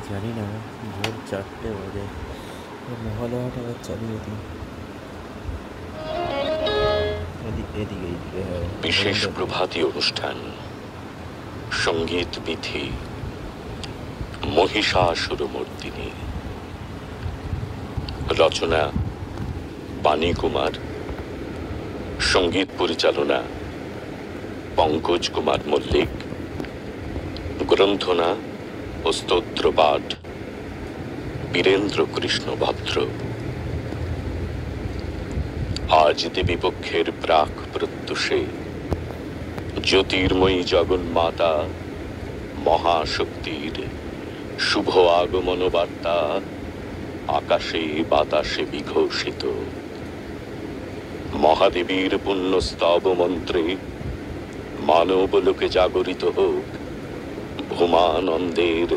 জানি না, ভোর 4টে বাজে, মহালয়াটা আবার চালিয়ে দিই। এদিকে এদিকে বিশেষ প্রভাতী অনুষ্ঠান, সঙ্গীত বিধি, মহিষাসুরমর্দিনী। রচনা বাণী কুমার, সঙ্গীত পরিচালনা পঙ্কজ কুমার মল্লিক, গ্রন্থনা ও স্তোত্র পাঠ বীরেন্দ্র কৃষ্ণ ভদ্র। আজ দেবীপক্ষের প্রাক প্রত্যুষে জ্যোতির্ময়ী জগন্মাতা মহাশক্তির শুভ আগমন বার্তা আকাশে বাতাসে বিঘোষিত। মহাদেবীর পুণ্যস্তব মন্ত্রে মানবলোকে জাগরিত হোক ভূমানন্দের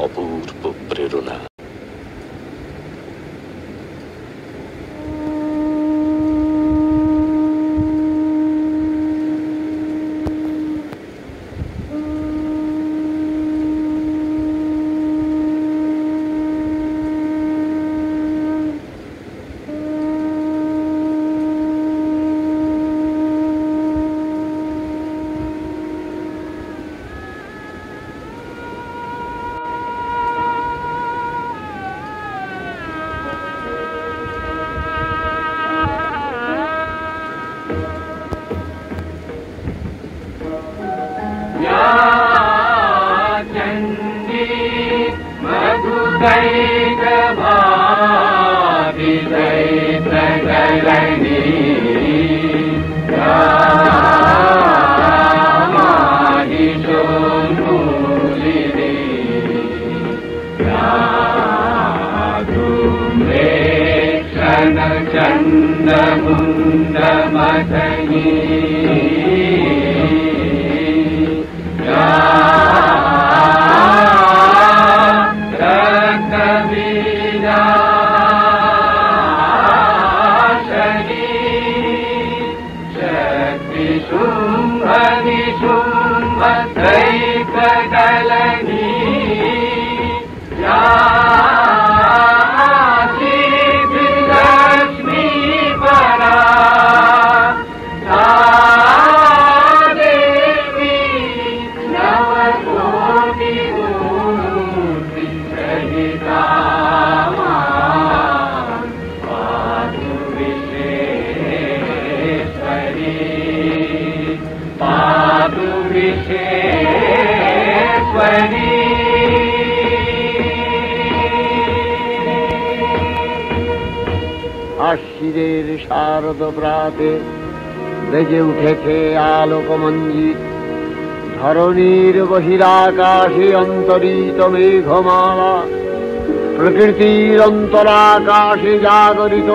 অপূর্ব প্রেরণা। আশ্বিরের শারদ প্রাতে বেজে উঠেছে আলোকমঞ্জিত। ধরণীর বহিরাকাশে অন্তরিত মেঘমালা, প্রকৃতির অন্তরাকাশে জাগরিত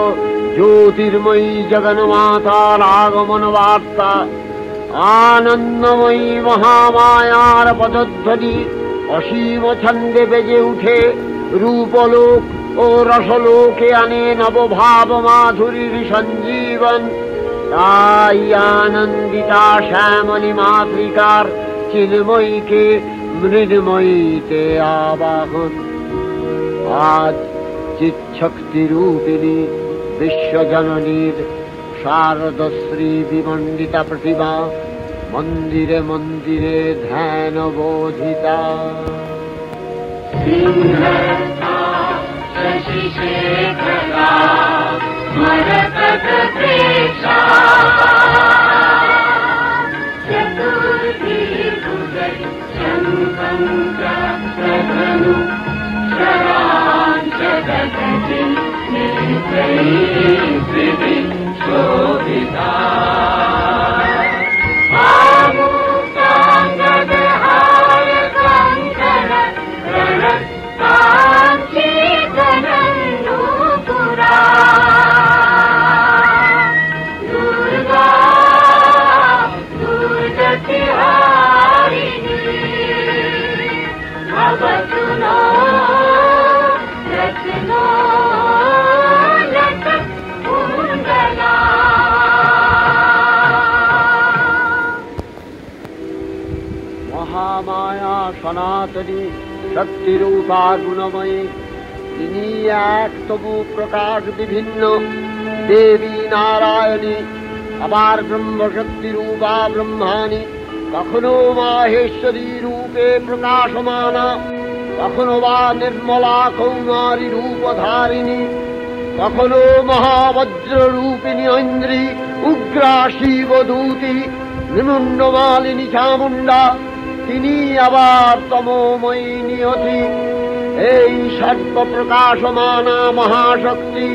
জ্যোতির্ময়ী জগন্মাতার আগমন বার্তা। আনন্দময়ী মহামায়ার পদধ্বনি অসীম ছন্দে বেজে উঠে রূপলোক ও রসলোকে আনে নবভাব মাধুরীর সঞ্জীবন। তাই আনন্দিতা শ্যামলী মাতৃকার চিন্ময়ীকে মৃন্ময়ীতে আবাহন। আজ চিৎশক্তি রূপিণী বিশ্বজননীর শারদশ্রী বিমণ্ডিতা প্রতিমা মন্দিরে মন্দিরে ধ্যান বোধিতা। মহামায়া সনাতনী শক্তিরূপা গুণময়ী, তিনি এক তবু প্রকাশ বিভিন্ন দেবী নারায়ণী, আবার ব্রহ্মশক্তি রূপা ব্রহ্মাণী, কখনো মাহেশ্বরী রূপে প্রকাশমানা, কখনো বা নির্মলা কৌমারী রূপধারিণী, কখনো মহাবজ্র রূপিণী ঐন্দ্রী, উগ্রা শিবদূতি, নিমুন্ডমালিনী চামুণ্ডা, তিনি আবার তমোময়ী নিয়তি। এই সর্ব প্রকাশমানা মহাশক্তি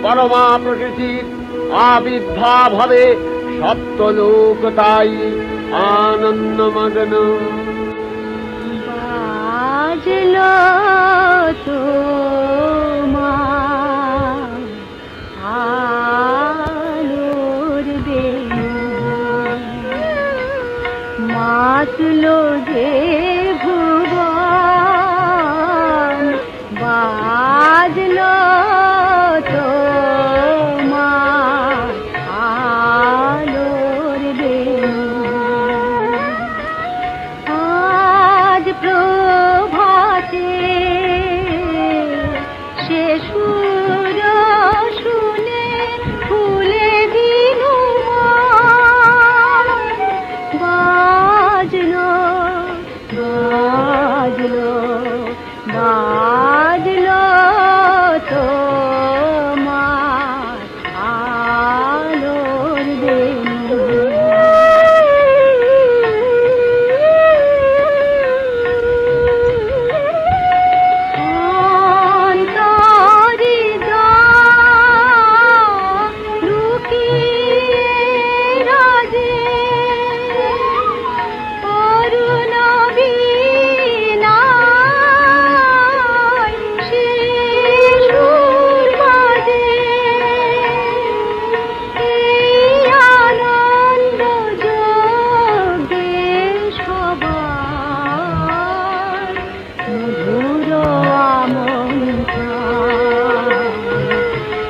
পরমা প্রকৃতির আবির্ভাব হবে সপ্তলোক, তাই আনন্দমগ্ন। বাজলো তোমার আলোর বেণু, মাতলো যে ভুবন, বাজলো তোমার আলোর বেণু। আজ প্রভাতে সে সুর শুনে ফুলে দিনু বাজলো বাজলো বাজলো তোমার আলোর বেণু।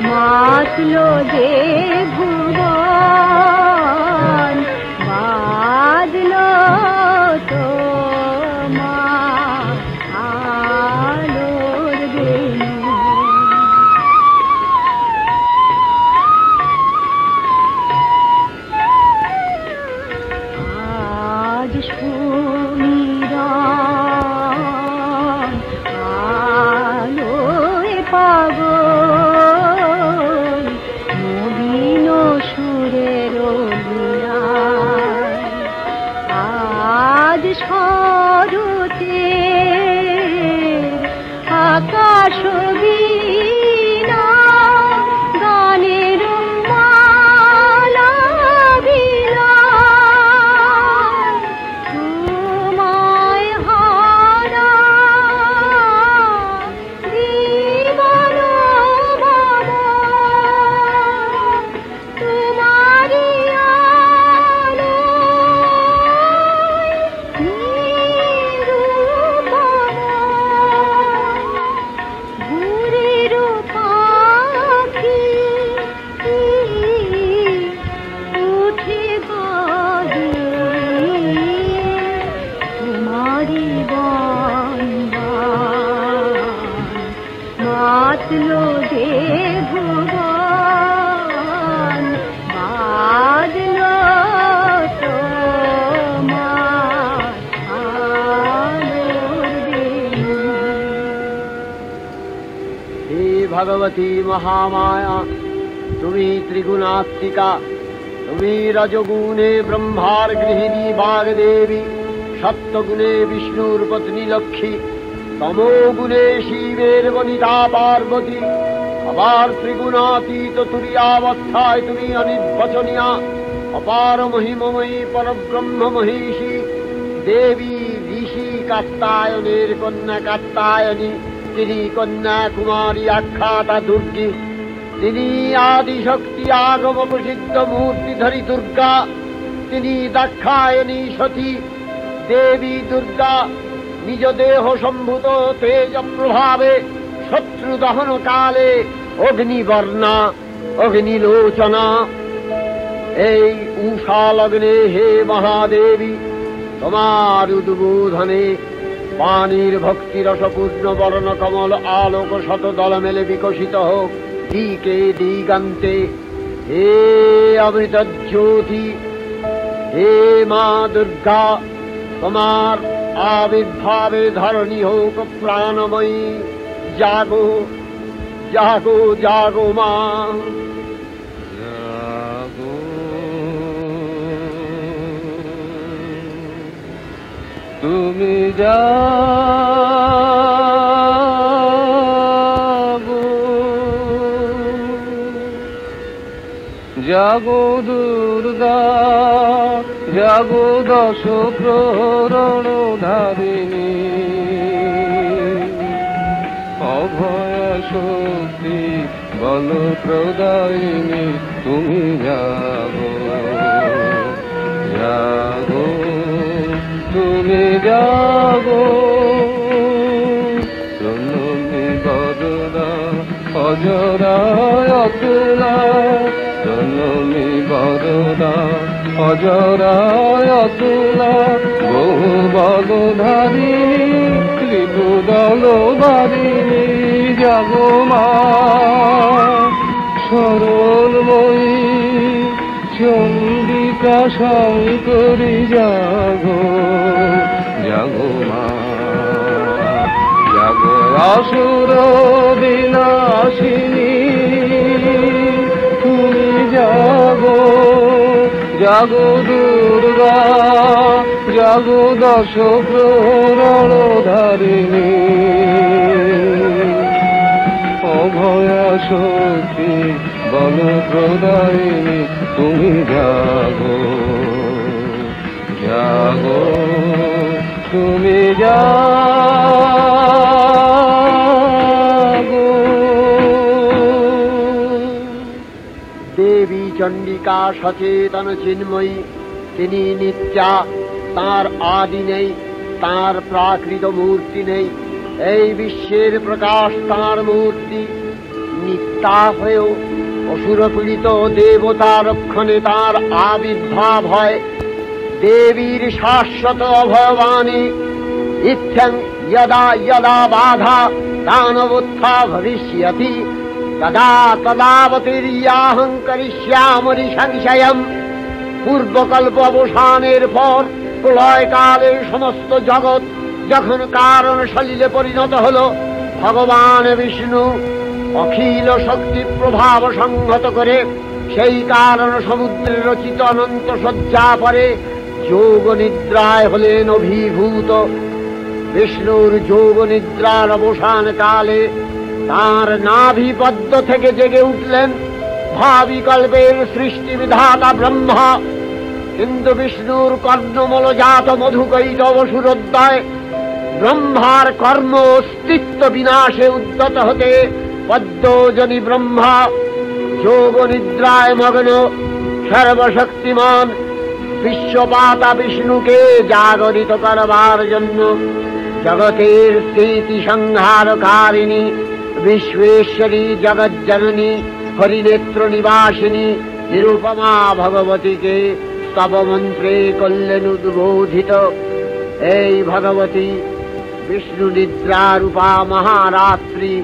মাতলো যে ভুবন, বাজলো তোমার আলোর বেণু। আজ সুমিরন আলোয় পাগল, নবীন সুরের লীলায়। আজ শরতে আকাশ বীণা, গানের মালা বিলায়। তোমায় হারা জীবন বাবা, তোমারি আলোয় নিরূপমা। ভোরের পাখি উঠে গাহে তোমারি বন্দন, মাতলো যে ভুবন, বাজলো তোমার আলোর বেণু। হে ভগবতী মহামায়া, তুমি ত্রিগুণাত্মিকা, তুমি রজগুণে ব্রহ্মার গৃহিণী বাগদেবী, সপ্তগুণে বিষ্ণুর পত্নী লক্ষ্মী, তমোগুণে শিবের বনিতা পার্বতী, আবার ত্রিগুণাতীত তুরীয়াবস্থায় তুমি অনির্বচনীয়া, অপার মহিমময়ী পরব্রহ্ম মহিষী দেবী, ঋষি কাত্তায়নের কন্যা কাত্তায়নী, তিনি কন্যা কুমারী আখ্যাতা দুর্গী, তিনি আদিশক্তি আগম প্রসিদ্ধ মূর্তিধরী দুর্গা, তিনি দাক্ষায়ণী সতী দেবী দুর্গা, নিজ দেহ সম্ভূত তেজ প্রভাবে শত্রু দহন কালে অগ্নিবর্ণা অগ্নিলোচনা। এই উষা লগ্নে হে মহাদেবী, তোমার উদ্বোধনে পানির ভক্তিরসপূর্ণ বরণ কমল আলোক শত দল মেলে বিকশিত হোক দিকে দিগান্তে। হে অমৃত জ্যোতি, হে মা দুর্গা, তোমার আবির্ভাবে ধরণী হোক প্রাণময়ী। জাগো জাগো জাগো মা। জাগো, তুমি জাগো, জাগো দুর্গা, জাগো দশ প্রহরণ ধারিণী, অভয় শক্তি বল প্রদায়িনী, তুমি জাগো জাগো, তুমি জাগো। জননী বদনা অজরায় অতুলা, জননী বদনা অজরায় অতুলা, বহু বলধারিণী ত্রিপুদল বারিণী, জাগো মা সরলময়ী চন্ডিকা শঙ্করী, জাগো জাগো মা, জাগো আসুর বিনাশিনী, তুমি জাগো জাগো দুর্গা, জাগো দশ প্রহরণ ধারিণী, অভয়া শক্তি বল প্রদায়িনী, তুমি জাগো জাগো, তুমি জাগো। দেবী চণ্ডিকা সচেতন চিন্ময়ী, তিনি নিত্যা, তার আদি নেই, তার প্রাকৃত মূর্তি নেই। এই বিশ্বের প্রকাশ তার মূর্তি। নিত্যা হয়েও অসুরপীড়িত দেবতা রক্ষণে তার আবির্ভাব হয়। দেবীর শাশ্বত অভয়বাণী, ইত্যং যদা যদা বাধা দানবোত্থা ভবিষ্যতি, তদা তদাবতীর্যাহং করিষ্যামি সংশয়ম। পূর্বকল্প অবসানের পর প্রলয়কালে সমস্ত জগৎ যখন কারণ সলিলে পরিণত হল, ভগবান বিষ্ণু অখিল শক্তি প্রভাব সংহত করে সেই কারণ সমুদ্রে রচিত অনন্ত শয্যা পরে যোগ নিদ্রায় হলেন অভিভূত। বিষ্ণুর যোগ নিদ্রার অবসান কালে তাঁর নাভিপদ্ম থেকে জেগে উঠলেন ভাবিকল্পের সৃষ্টি বিধাতা ব্রহ্মা। কিন্তু বিষ্ণুর কর্ণমলজাত মধুকৈটব সুরোদ্দয় ব্রহ্মার কর্ম অস্তিত্ব বিনাশে উদ্যত হতে পদ্মজনী ব্রহ্মা যোগ নিদ্রায় মগ্ন সর্বশক্তিমান বিশ্বপাতা বিষ্ণুকে জাগরিত করবার জন্য জগতের স্থিতি সংহারকারিণী বিশ্বেশ্বরী জগজ্জননী হরিনেত্র নিবাসিনী নিরুপমা ভগবতীকে স্তব মন্ত্রে করলেন উদ্বোধিত। এই ভগবতী বিষ্ণু নিদ্রা রূপা মহারাত্রি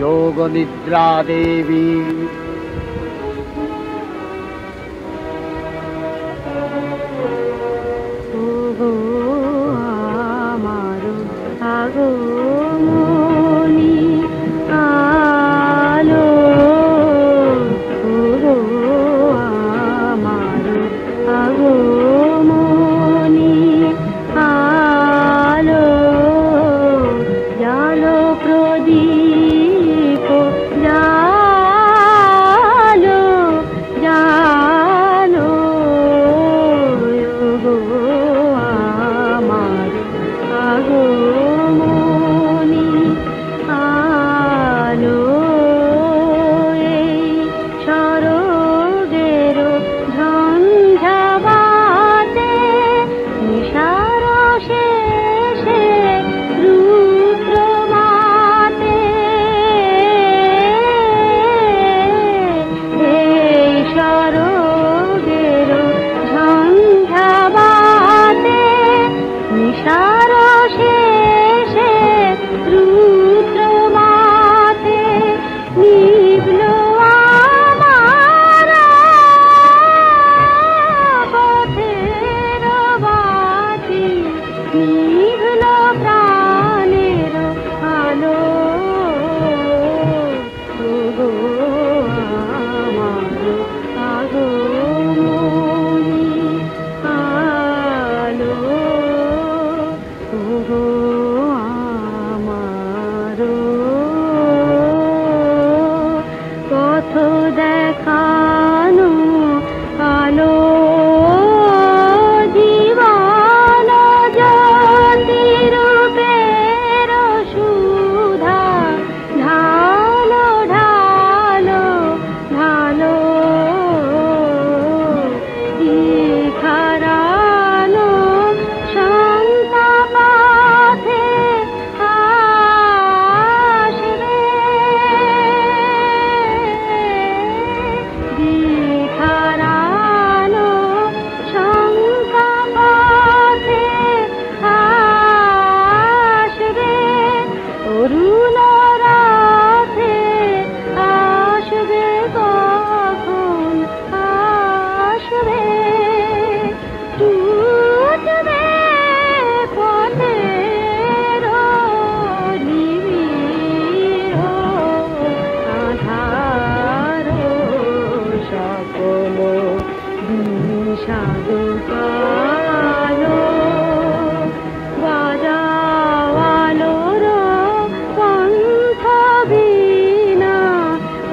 যোগ নিদ্রা দেবী। ওগো আমার আগমনী আলো, ওগো আমার আগমনী আলো, জালো প্রদীপ জালো জালো, ওগো আমার আগমনী আলো। এই সরোগের ঝঞ্ঝাবাতে নিশার শেষে রুদ্র মাতে আধারো পথ দেখানো আলো জীবন জ্যোতি রূপের সুধা ঢালো ঢালো ঢালো দিখারানো সন্তাপথে আসবে দিখারানো সন্তাপথে আসবে অরুণ রাতে আসবে কখন আসবে টুটবে পথের নিবিড় আধার সকল বিষাদ কালো বাজাওয়ালোর কণ্ঠ বীণা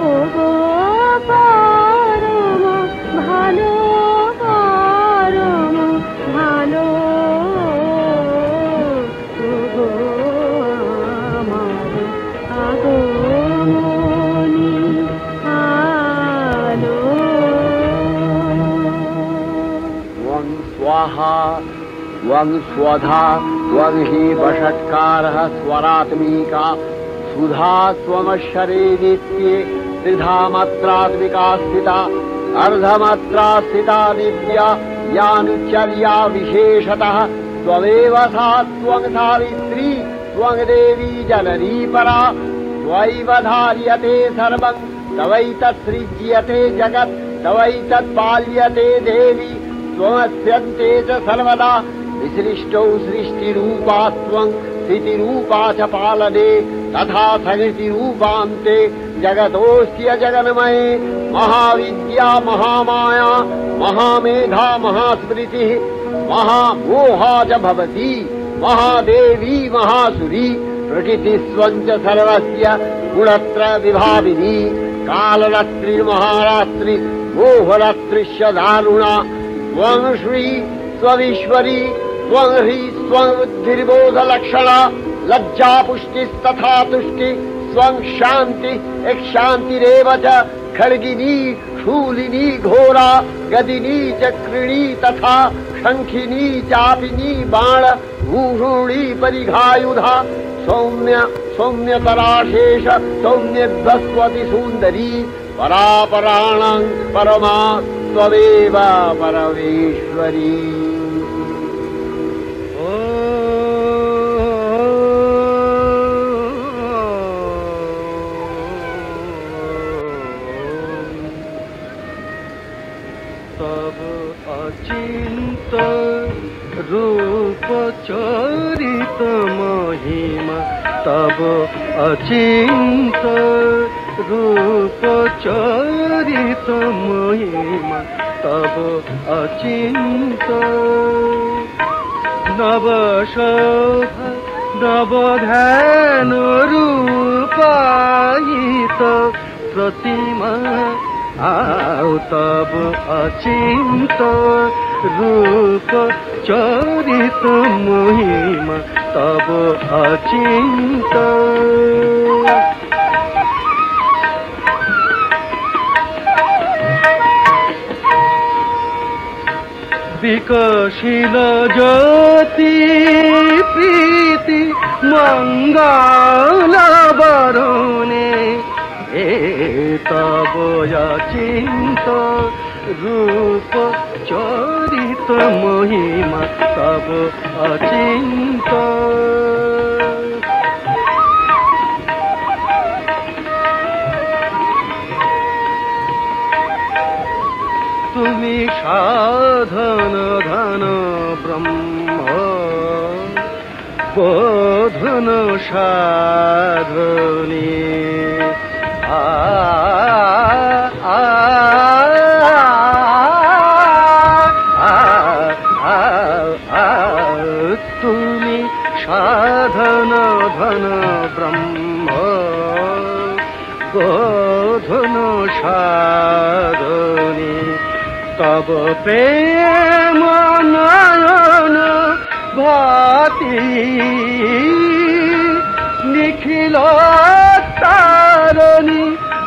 ও গো পরম ভালো পরম ভালো ও গো আমার আগমনী আলো त्वं स्वाहा त्वं स्वधा त्वं हि वषट्कारः स्वरात्मिका सुधा त्वमक्षरे नित्ये त्रिधा मात्रात्मिका स्थिता अर्धमात्रा स्थिता दिव्या यानुचर्या विशेषतः त्वमेव सा त्वं सावित्री त्वं देवी जननी परा त्वैव धार्यते सर्वं तवैतत्सृज्यते जगत् तवैतत्पाल्यते देवी त्वमस्यन्ते च सर्वदा विसृष्टौ सृष्टिरूपा त्वं स्थितिरूपा च पालने तथा सकृतिरूपान्ते जगतोऽस्य जगन्मये महाविद्या महामाया महामेधा महास्मृतिः महामोहा च भवति महादेवी महासुरी प्रकृतिस्त्वं च सर्वस्य गुणत्रय विभाविनी कालरात्रिर्महारात्रि मोहरात्रिश्च दारुणा त्वं श्री स्वईश्वरी त्वं ह्री स्वं बुद्धिर्बोधलक्षणा लज्जा पुष्टिस्तथा तुष्टि स्वं शान्ति शान्तिरेव च खड्गिनी शूलिनी घोरा गदिनी चक्रिणी तथा शङ्खिनी चापिनी बाण भूषुणी परिघायुधा सौम्य सौम्यतराशेष सौम्यध्वस्वति सुन्दरी परापराणां परमा त्वमेव परमेश्वरी तब अचिंत रूप चरित महिमा तब अचिंत रूप चरित महिमा तब अचिंत नव शोभा नव ध्यान रूपायित प्रतिमा आओ तब अचिंत रूप चरित महिमा तब अचिंत विकसिल ज्योति प्रीति मंगल बरुणे तब अचिंत रूप चरित महिमा तब अचिंत तुमी साधन धन ब्रह्म बोधन साधनी তুমি সাধন ধন ব্রহ্ম বোধন সাধনে তব প্রেম নয়ন ভাতি নিখিল তারণী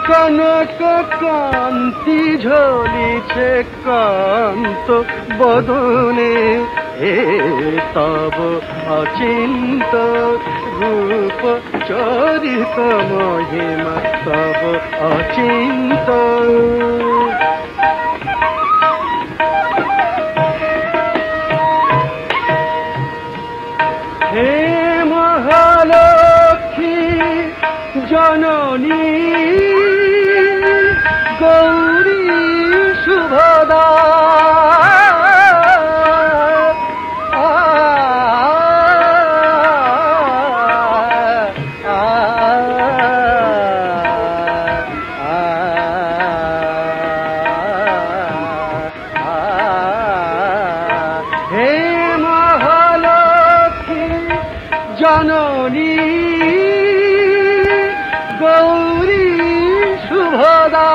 কনক কান্তি ঝলিছে কান্ত বদনে হে তব অচিন্ত রূপ চরিত মহিমা তব অচিন্ত হে মহালক্ষ্মী জননী গৌরী শুভদা হে মহালক্ষ্মী জননী গৌরী শুভদা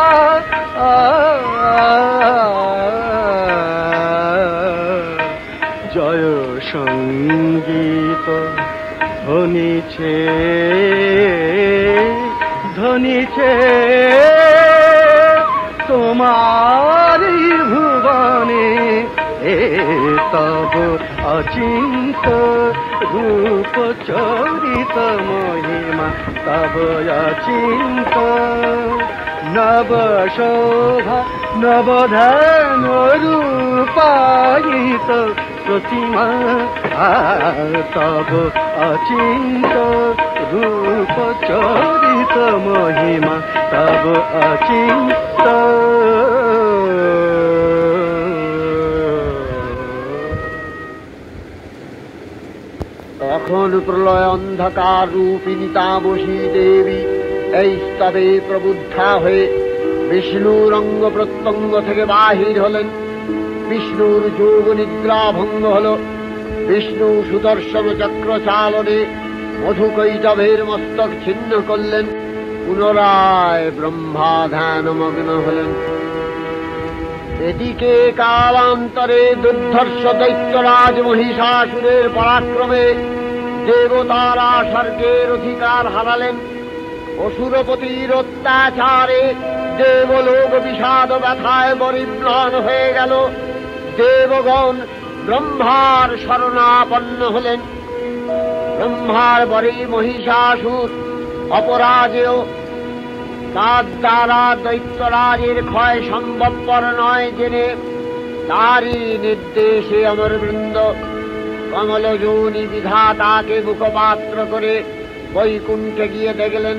জয় সঙ্গীত ধ্বনিছে ধ্বনিছে তোমারি ভুবনে এ তব অচিন্ত রূপ চরিত মহিমা তব অচিন্ত নব শোভা নবধান রূপায়িত প্রতিমা তব অচিন্ত রূপ চরিত মহিমা তব অচিন্ত তখন প্রলয় অন্ধকার রূপিণী তামসী দেবী এই স্তবে প্রবুদ্ধা হয়ে বিষ্ণুর অঙ্গ প্রত্যঙ্গ থেকে বাহির হলেন। বিষ্ণুর যোগ নিদ্রা ভঙ্গ হল। বিষ্ণু সুদর্শন চক্র চালনে মধুকৈটভের মস্তক ছিন্ন করলেন। পুনরায় ব্রহ্মা ধ্যানমগ্ন হলেন। এদিকে কালান্তরে দুর্ধর্ষ দৈত্যরাজ মহিষাসুরের পরাক্রমে দেবতারা স্বর্গের অধিকার হারালেন। অসুরপতির অত্যাচারে দেবলোক বিষাদ ব্যথায় পরিম্লান হয়ে গেল। দেবগণ ব্রহ্মার শরণাপন্ন হলেন। ব্রহ্মার পরে মহিষাসুর অপরাজেয়, তার দ্বারা দৈত্যরাজের ক্ষয় সম্ভবপর নয় জেনে তারই নির্দেশে অমরবৃন্দ কমলযোনি বিধাতাকে মুখপাত্র করে বৈকুণ্ঠে গিয়ে দেখলেন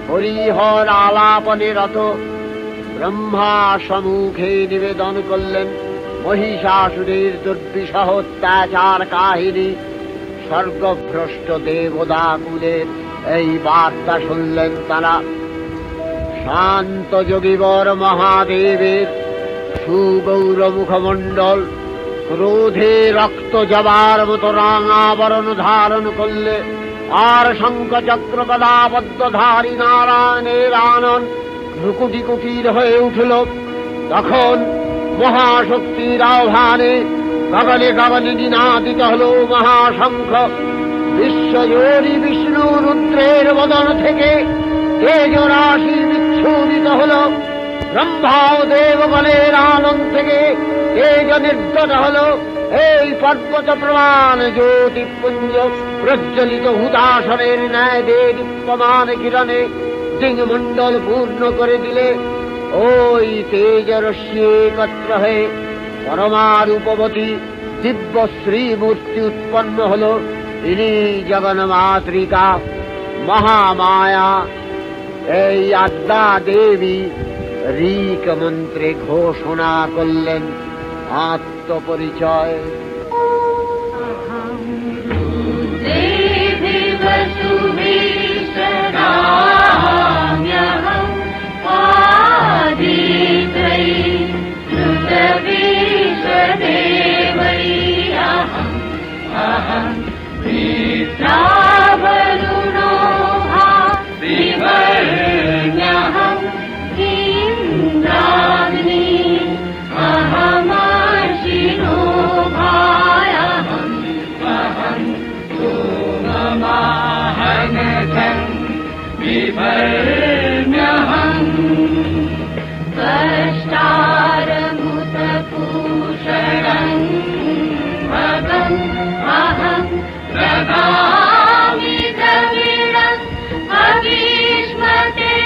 হরিহর আলাপনে রত। ব্রহ্মা সম্মুখে নিবেদন করলেন মহিষাসুরের দুর্বিষহ অত্যাচার কাহিনী। স্বর্গভ্রষ্ট দেবদাকুলের এই বার্তা শুনলেন তারা। শান্ত যোগীবর মহাদেবের সুগৌর মুখমণ্ডল ক্রোধে রক্ত জবার মতো রাঙাবরণ ধারণ করলে, আর শঙ্খ চক্র গদাবদ্ধধারী নারায়ণের আনন ভ্রুকুটি কুটির হয়ে উঠল। তখন মহাশক্তির আহ্বানে গগনে গগনে নিনাদিত হল মহাশঙ্খ। বিশ্বজোরী বিষ্ণু রুদ্রের বদন থেকে তেজরাশি বিচ্ছুরিত হল। ব্রহ্মা ও দেবগণের আনন্দ থেকে তেজ নির্গত হল। এই পর্বত প্রমাণ জ্যোতিপুঞ্জ প্রজ্বলিত হুতাসনের ন্যায় দীপ্যমান কিরণে দিংমণ্ডল পূর্ণ করে দিলে ওই তেজরশ্মি একত্র হয়ে পরমারূপবতী দিব্য শ্রীমূর্তি উৎপন্ন হল। ইনি জগন্মাতৃকা মহামায়া। এই আদ্যা দেবী ঋক মন্ত্রে ঘোষণা করলেন আত্মপরিচয়। वरुणो बिभर्म्यहम् कष्टारमुतपूषणम् भगम् अहं ददामि द्रविणम् अभीष्मते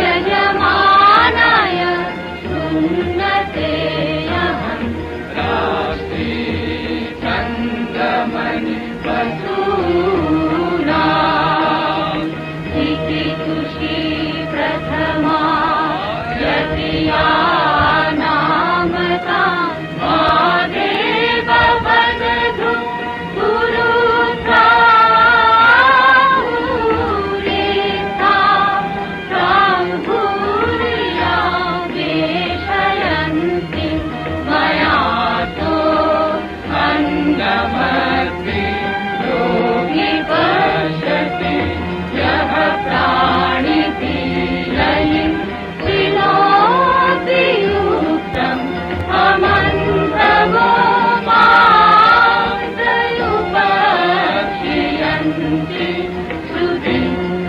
यजमानाय सुन्नतेऽहम् राष्ट्री चन्द्रमणि वसूना इति तुषी प्रथमा यतिया नामता मादेव वदतु गुरुता भूरिता प्राङ्गुर्या वेशयन्ति मया तो अङ्गमति योगी पश्यति यः प्राणिपीडयिं विनोति युक्तम् अमन्तगो मान्तयुपक्षियन्ति श्रुतिं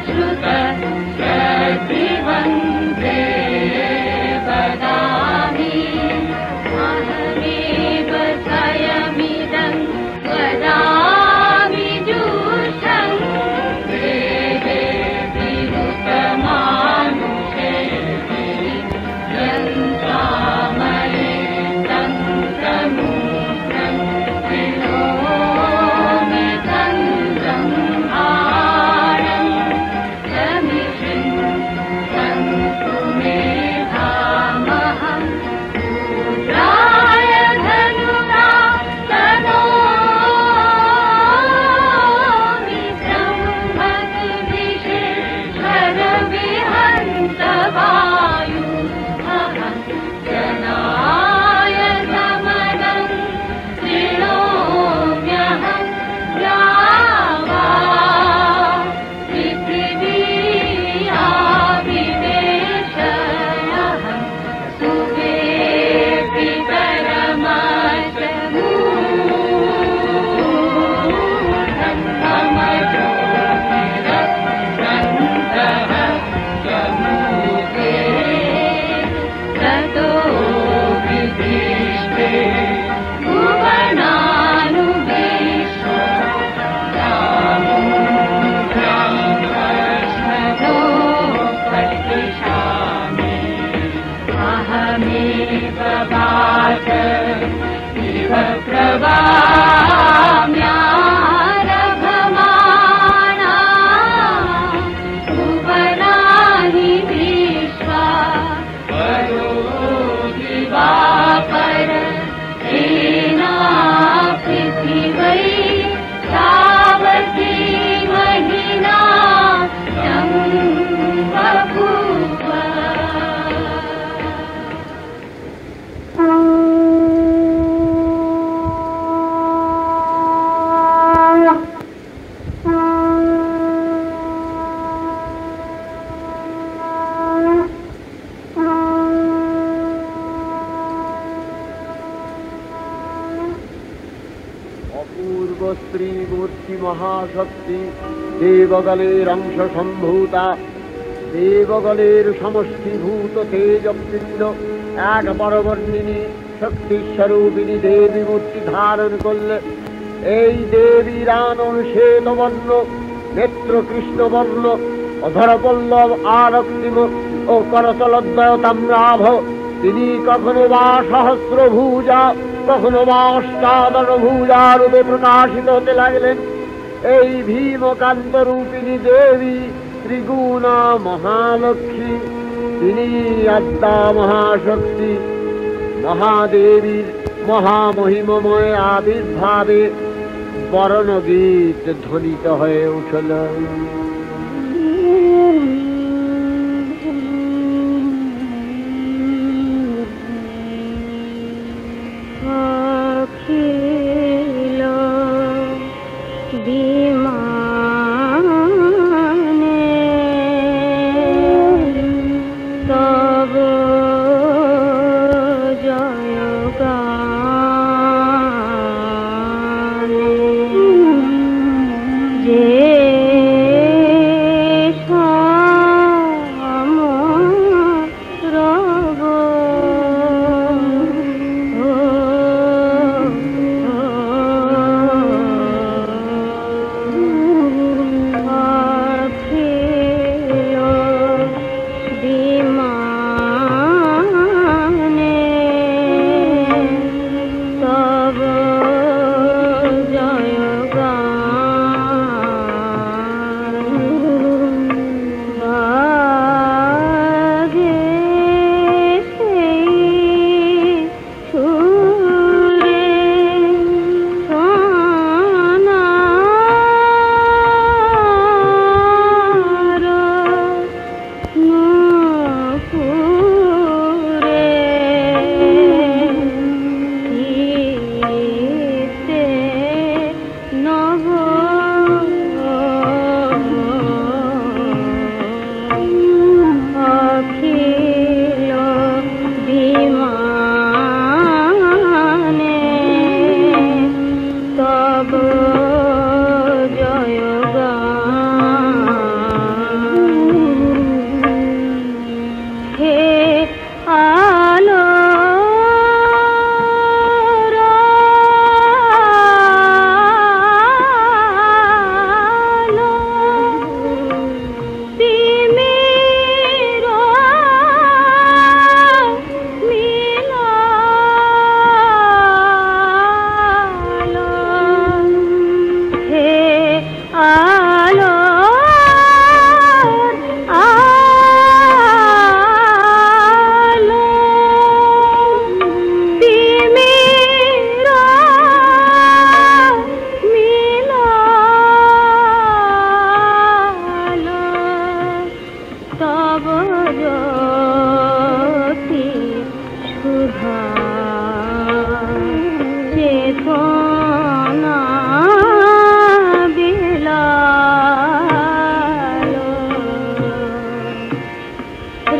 श्रुतश्रद्धिवन्ते वदामि अहमेव स्वयमिदं वदामि जुष्टं वेदे विरुतमानुषे यन्तामये तन्त्रमुग्रं विनोमि तन्त्रंहारं समिषं सन्तु मेधामहं रुद्राय धनुना तनोमि ब्रह्मविशेषरविहन्तवायु अहं जनाय समनं शृणोम्यहं द्यावा पृथिवीया विवेशयहं सुवेपि परमशमूढं मम ज्योतिरग्रन्थः समूहे ततो विधिष्ठे भुवनानुवेशो रामो पठिष्यामि अहमेव वाच इव प्रवाम्यारभमाणा भुवनानि विश्वा परो दिवाकर एना पृथिवै तावती महिना तं बभूव অপূর্ব স্ত্রী মূর্তি মহাশক্তি দেবগলের অংশ সম্ভূতা দেবগলের সমষ্টিভূত তেজপিণ্ড এক বরবর্ণিনী শক্তিস্বরূপিণী দেবী মূর্তি ধারণ করলে এই দেবীর আনন শ্বেতবর্ণ নেত্র কৃষ্ণবর্ণ অধরপল্লব আরক্তিম ও করতলদ্বয় তাম্রাভ তিনি কখনো বা সহস্রভুজা কখনো বা অষ্টাদশভুজা রূপে প্রকাশিত হতে লাগলেন। এই ভীমকান্ত রূপিণী দেবী ত্রিগুণা মহালক্ষ্মী, তিনি আদ্যা মহাশক্তি। মহাদেবীর মহামহিমময় আবির্ভাবে বরণগীত ধ্বনিত হয়ে উঠল। অখিল বিমানে তব জয়গানে আলো আলো তিমির মিলালো তব জ্যোতি সুধা চেতনা বিলালো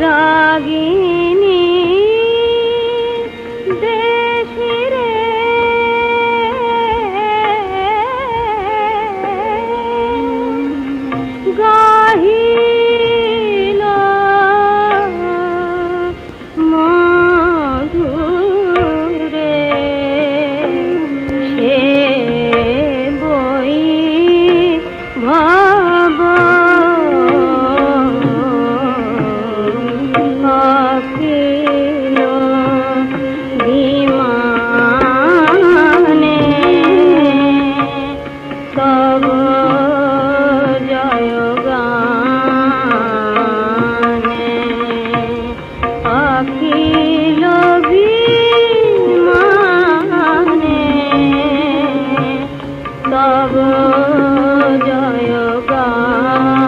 রাগিনী দেশিরে গাহিল মধুরে সে বই ভাব অখিল বিমানে তব জয় গানে অখিল বিমানে তব জয় গানে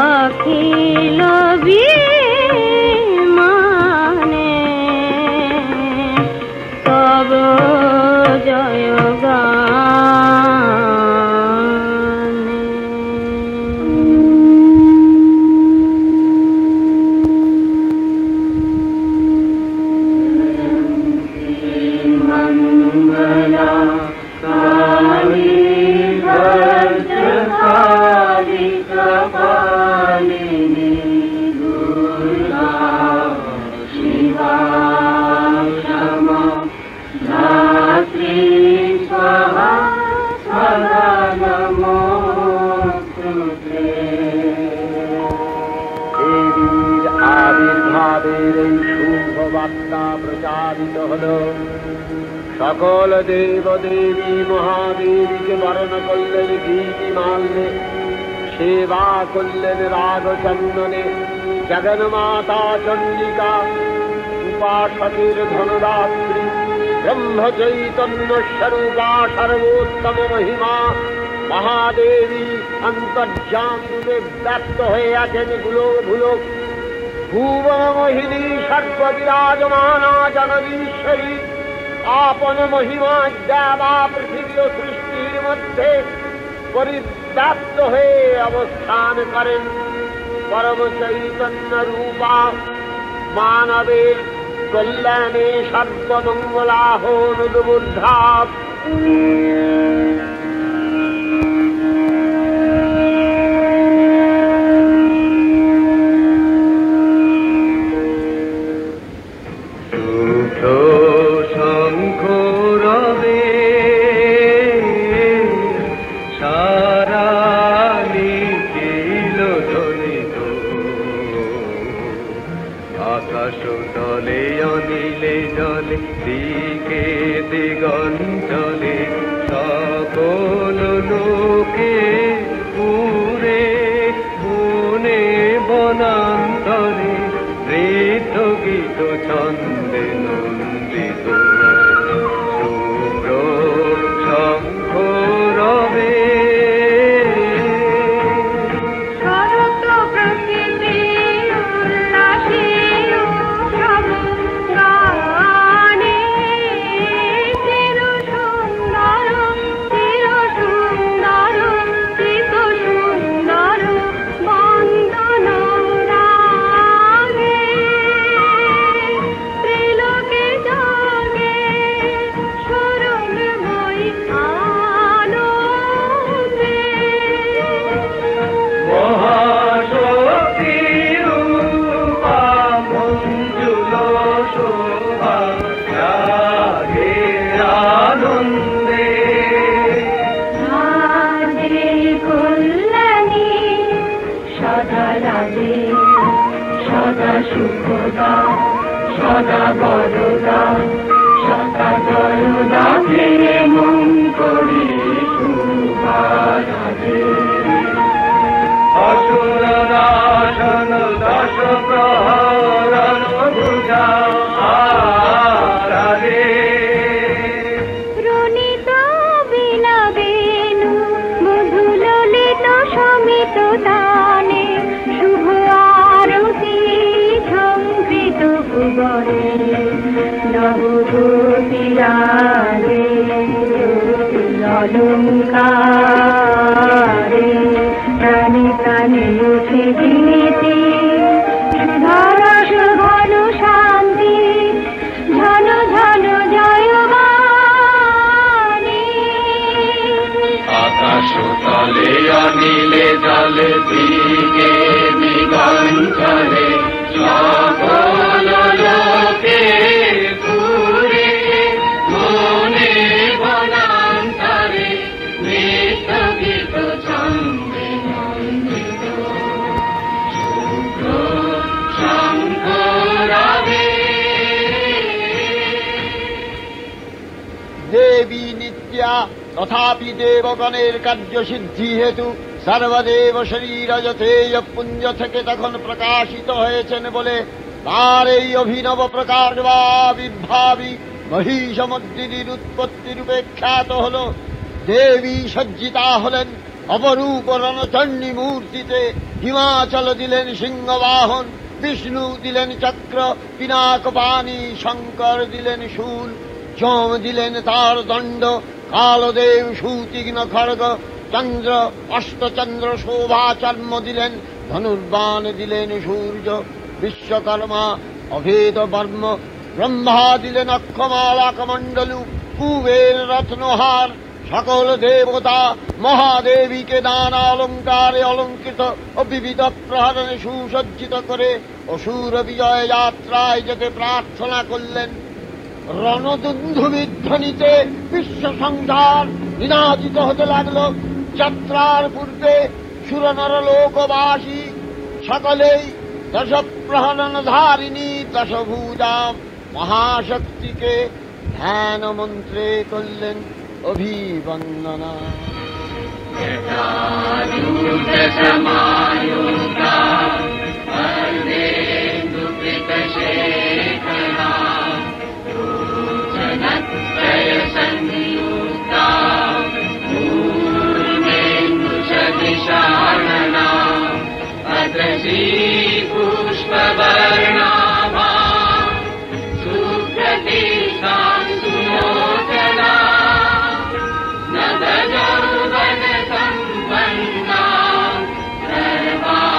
অখিল বিমানে তব জয় দেবীর আবির্ভাবের এই শুভ বার্তা প্রচারিত হল। সকল দেব দেবী মহাদেবীকে বরণ করলেন গীতি মাল্যে, সেবা করলেন রাগ চন্দনে। জগন্মাতা চণ্ডিকা উপাসকের ধনদাত্রী, ব্রহ্ম চৈতন্য স্বরূপা সর্বোত্তম মহিমা মহাদেবী অন্তর্যাম রূপে ব্যক্ত হয়ে আছেন ভুলোক ভুলোক। ভুবন মোহিনী সর্ববিরাজমানা জগদীশ্বরী আপন মহিমা দেবা পৃথিবী ও সৃষ্টির মধ্যে পরিব্যাপ্ত হয়ে অবস্থান করেন। পরম চৈতন্য রূপা মানবের কল্যাণে সর্বমঙ্গলাহ অনুবুদ্ধা। শঙ্খ রবে সারা নিখিল ধ্বনিত, আকাশ তলে অনিলে জলে দিকে দিগঞ্চলে সকল লোকে পুরে বনে বনান্তরে নৃত্য গীত ছন্দে নন্দিত। শুভ্র শঙ্খ রবে শরৎ প্রকৃতি উল্লাসে উৎসব গানে চির সুন্দর চির সুন্দর চিত সুন্দর বন্দন রাগে ত্রিলোকে জাগে স্মরণময় আনন্দে। মহাশক্তি রূপা মঞ্জুল শোভা রাগে আনন্দে। রাধে কল্যাণী সদা রাধে সদা সুখদা সদা বরদা সদা জয়দা প্রেম করি অলঙ্কারে প্রাণে প্রাণে উঠে গীতি ধরস ঘন শান্তি ঝন ঝন জয়বাণী আকাশ তলে অনিলে জলে দিকে দিগঞ্চলে সকল লোকে ঘুরে মনে বনান্তরে নৃত্য গীত ছন্দে নন্দিত শুভ্র শঙ্খ রবে। দেবী নিত্যা তথাপি দেবগণের কার্যসিদ্ধি হেতু সর্বদেব শরীরজতেয় পুঞ্জ থেকে তখন প্রকাশিত হয়েছেন বলে তার এই অভিনব প্রকাশ বা বিভাবী মহিষমর্দিনীর উৎপত্তি রূপে খ্যাত হল। দেবী সজ্জিতা হলেন অপরূপ রণচণ্ডী মূর্তিতে, হিমাচল দিলেন সিংহবাহন, বিষ্ণু দিলেন চক্র পিনাকপাণি, শঙ্কর দিলেন শূল, যম দিলেন তার দণ্ড, কালদেব সুতীক্ষ্ণ খড়গ, চন্দ্র অষ্টচন্দ্র শোভাচর্ম দিলেন, ধনুর্বাণ দিলেন সূর্য, বিশ্বকর্মা অভেদ বর্ম, ব্রহ্মা দিলেন অক্ষমালা কমণ্ডলু, কুবের রত্নহার, সকল দেবতা মহাদেবীকে নানা অলঙ্কারে অলঙ্কৃত ও বিবিধ প্রহরণে সুসজ্জিত করে অসুর বিজয় যাত্রায় যেতে প্রার্থনা করলেন। রণদুন্ধুবির ধ্বনিতে বিশ্ব সংসার নিনাদিত হতে লাগল। যাত্রার পূর্বে সুরনর লোকবাসী সকলেই দশপ্রহরণ ধারিণী দশভুজা মহাশক্তিকে ধ্যান মন্ত্রে করলেন অভিবন্দনা। पुष्पवर्णाभा सुप्रतिष्ठा सुलोचना नवयौवन सम्पन्ना सर्वा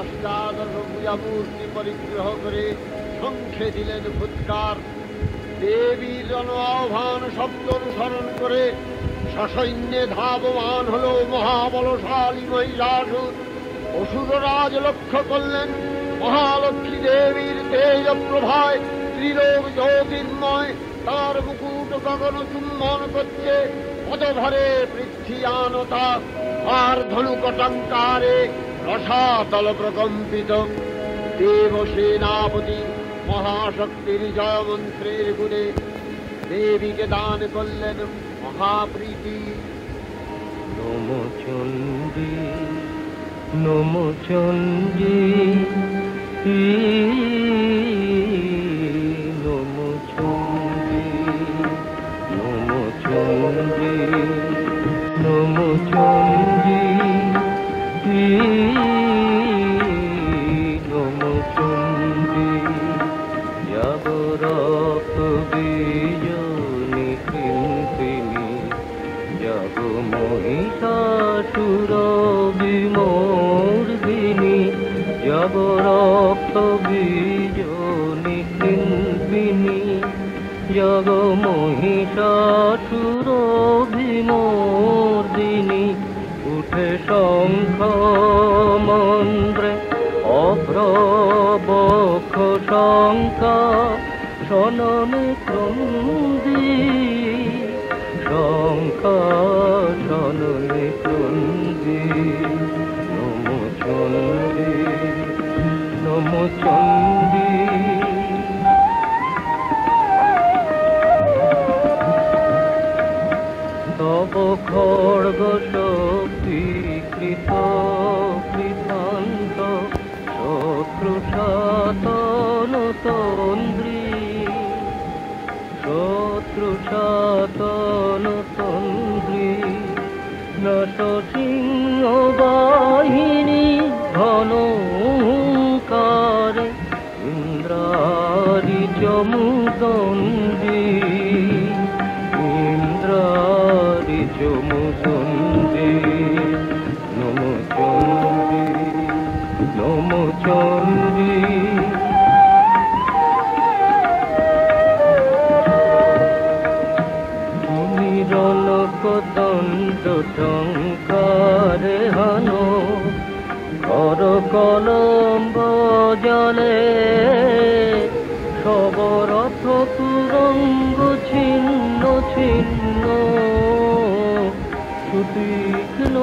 অষ্টাদশ পূজামূর্তি পরিগ্রহ করে শঙ্খে দিলেন ফুৎকার। দেবীর জন আহ্বান শব্দ অনুসরণ করে সসৈন্যে ধাবমান হল মহাবলশালী মহিষাসুর। অসুররাজ লক্ষ্য করলেন মহালক্ষ্মী দেবীর তেজ প্রভায় ত্রিলোক জ্যোতির্ময়, তার মুকুট গগন চুম্বন করছে, পদধরে পৃথ্বীয়ানতা, আর ধনুকটঙ্কারে রসাতল প্রকম্পিত। দেব সেনাপতি মহাশক্তির জয় মন্ত্রের গুণে দেবীকে দান করলেন মহাপ্রীতি। নমো চণ্ডী নমো চণ্ডী নমো চণ্ডী নমো চণ্ডী নমো চণ্ডী নমো চণ্ডী জাগরত বিজনী কৃন্তিনী জগ মহিষাসুর বিমর্দিনী জগরক্ত বিজনী কৃন্তিনী জগ মহিষাসুর বিমর্দিনী উঠে শঙ্খ মন্ত্রে অভ্রবক্ষ শঙ্কা শননে ক্রন্দী শঙ্কা শননে ক্রন্দী। নমো চণ্ডী নমো চণ্ডী তব খড়গ শক্তিকৃত কৃতান্ত শত্রু সাতন তন্দ্রী শত্রু সাতন তন্দ্রী নট সিংহ বাহিনী ঘনকারে ইন্দ্রারি চমুদণ্ডী ইন্দ্রারি চমুদণ্ডী। নমো চণ্ডী নমো চণ্ডী তুমি রণকদণ্ড টঙ্কারে হানো কর কলম্ব জলে সবরথ তুরঙ্গ ছিন্ন ছিন্ন সুতীক্ষ্ণ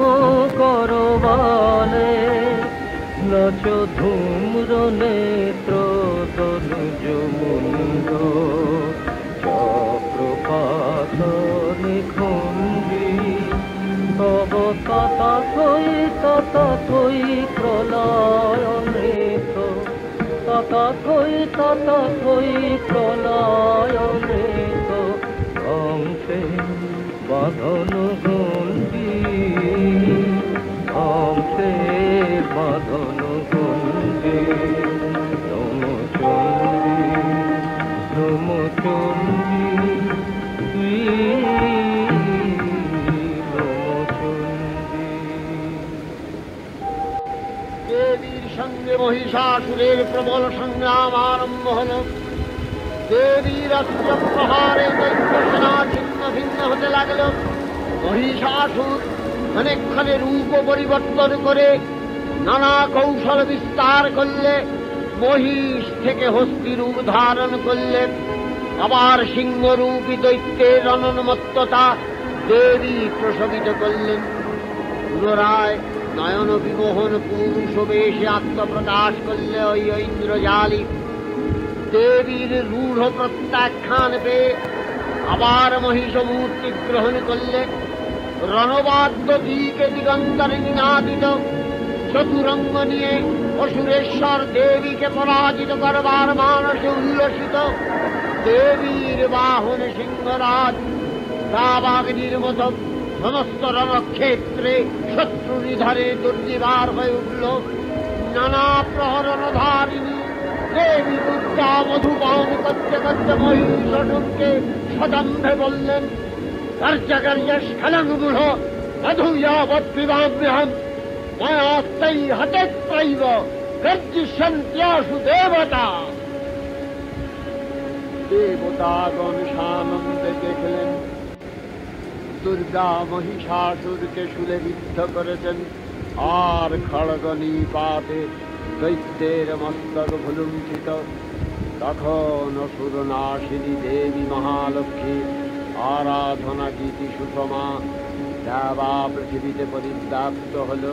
করবালে নাচ ধূম্র নেত্র তনুজ মুন্ড চক্রপাত নিখণ্ডী তব তথাথই প্রলয় নৃত্য তথাথই প্রলয় নৃত্য ধ্বংসে বাঁধন গণ্ডী ধ্বংসে বাঁধন গণ্ডী। নমো চণ্ডী নমো চণ্ডী নমো চণ্ডী। দেবীর সঙ্গে মহিষাসুরের প্রবল সংগ্রাম আরম্ভ হল। দেবীর অস্ত্র প্রহারে দৈত্যসেনা ছিন্ন ভিন্ন হতে লাগল। মহিষাসুর অনেকক্ষণে রূপ পরিবর্তন করে নানা কৌশল বিস্তার করলে, মহিষ থেকে হস্তি রূপ ধারণ করলে, আবার সিংহরূপী দৈত্যের অনন্মত্ততা দেবী প্রশমিত করলেন। পুনরায় নয়ন বিমোহন পুরুষ বেশে আত্মপ্রকাশ করলে ওই ঐন্দ্রজালী। দেবীর রূঢ় প্রত্যাখ্যান পেয়ে আবার মহিষ মূর্তি গ্রহণ করলে। রণবাদ্য দিকে দিগন্তরে নিনাদিত চতুরঙ্গ নিয়ে অসুরেশ্বর দেবীকে পরাজিত করবার মানসে উল্লসিত। দেবীর বাহন সিংহরাজ দাবাগ্নির মতো সমস্ত রণক্ষেত্রে শত্রু নিধারে দুর্নিবার হয়ে উঠল। নানা প্রহরণধারিণী দেবী দুর্গা মধুপান করতে করতে মহিষাসুরকে সদম্ভে বললেন, কার্যকার্য স্খলনমূঢ় মধুযাবৎ পিবাম্যহম ময়াস্তৈ হতে ত্রৈব गर्जिष्यन्त्याशु देवता। দেবতাগণ সানন্দে দেখলেন দুর্গা মহিষাসুরকে শূলে বিদ্ধ করেছেন, আর খড়গ নিপাতে দৈত্যের মস্তক ভুলুণ্ঠিত। তখন অসুরনাশিনী দেবী মহালক্ষ্মী আরাধনা গীতি সুষমা দেবা পৃথিবীতে পরিব্যাপ্ত হল।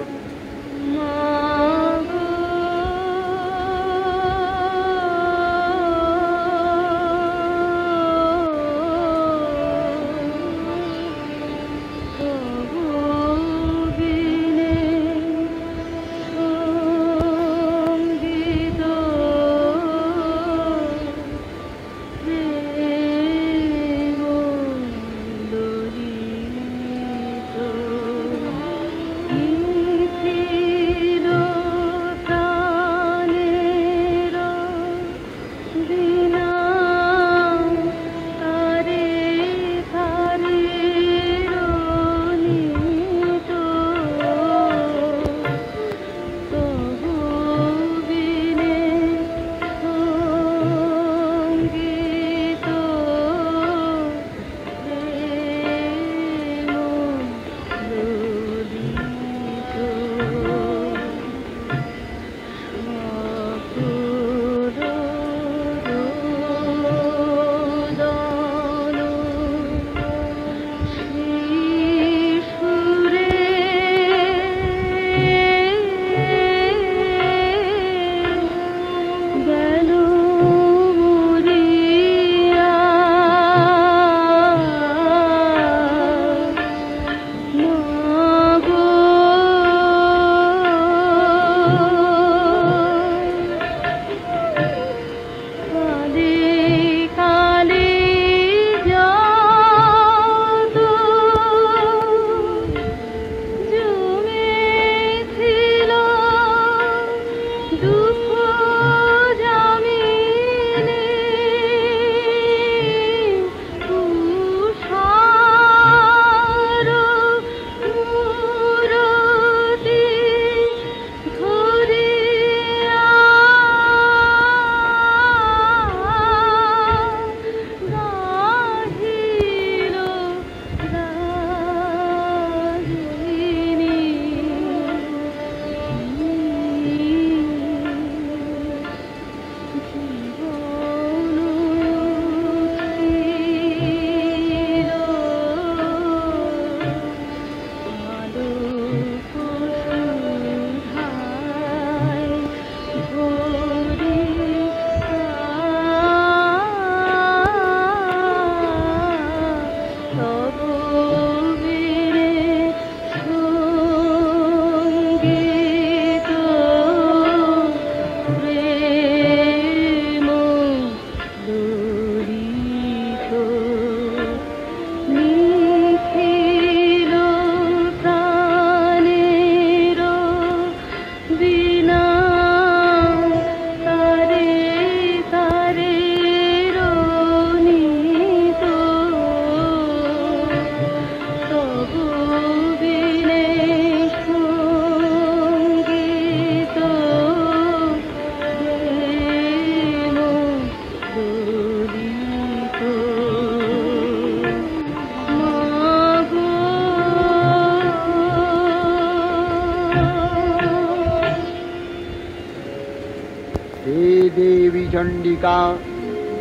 देवी चंडिका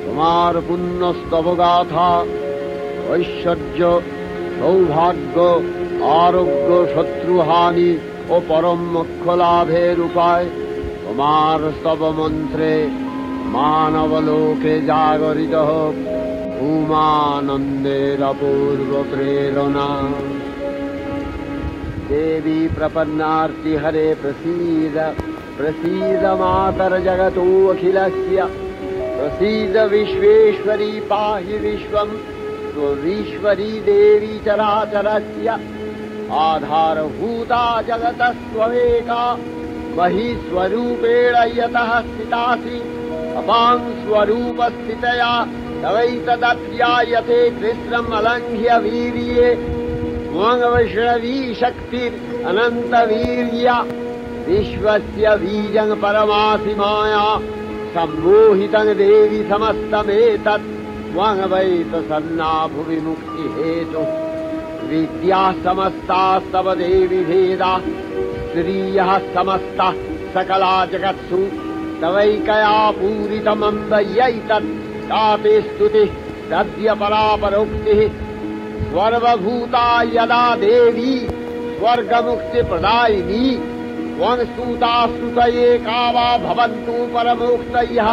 तुम्हार पुण्य स्तव गाथा ऐश्वर्य सौभाग्य आरोग्य शत्रुहानि ओ परम मोक्ष लाभेर उपाय तुम्हार स्तव मंत्रे मानव लोके जागरित भूमानंदेर अपूर्व प्रेरणा। देवी प्रपन्नार्ति हरे प्रसीद प्रसीद मातर जगतो अखिलस्य प्रसीद विश्वेश्वरी पाहि विश्वं त्वरीश्वरी देवी चराचरस्य आधारभूता जगतस्त्वमेका महीस्वरूपेण यतः स्थितासि अपां स्वरूपस्थितया तवैतदप्यायते कृष्णम् अलङ्घ्य वीर्ये त्वं वैष्णवी शक्तिरनन्तवीर्या विश्वस्य बीजं परमासि माया सम्मोहितं देवि समस्तमेतत् त्वं वै प्रसन्ना भुवि मुक्तिहेतुः विद्याः समस्तास्तव देवि भेदा स्त्रियः समस्ताः सकला जगत्सु तवैकया पूरितमम्बयैतत् का ते स्तुतिः सद्य परापरोक्तिः सर्वभूता यदा देवी स्वर्गमुक्तिप्रदायिनी त्वं स्तुता स्तुतये का वा भवन्तु परमोक्तयः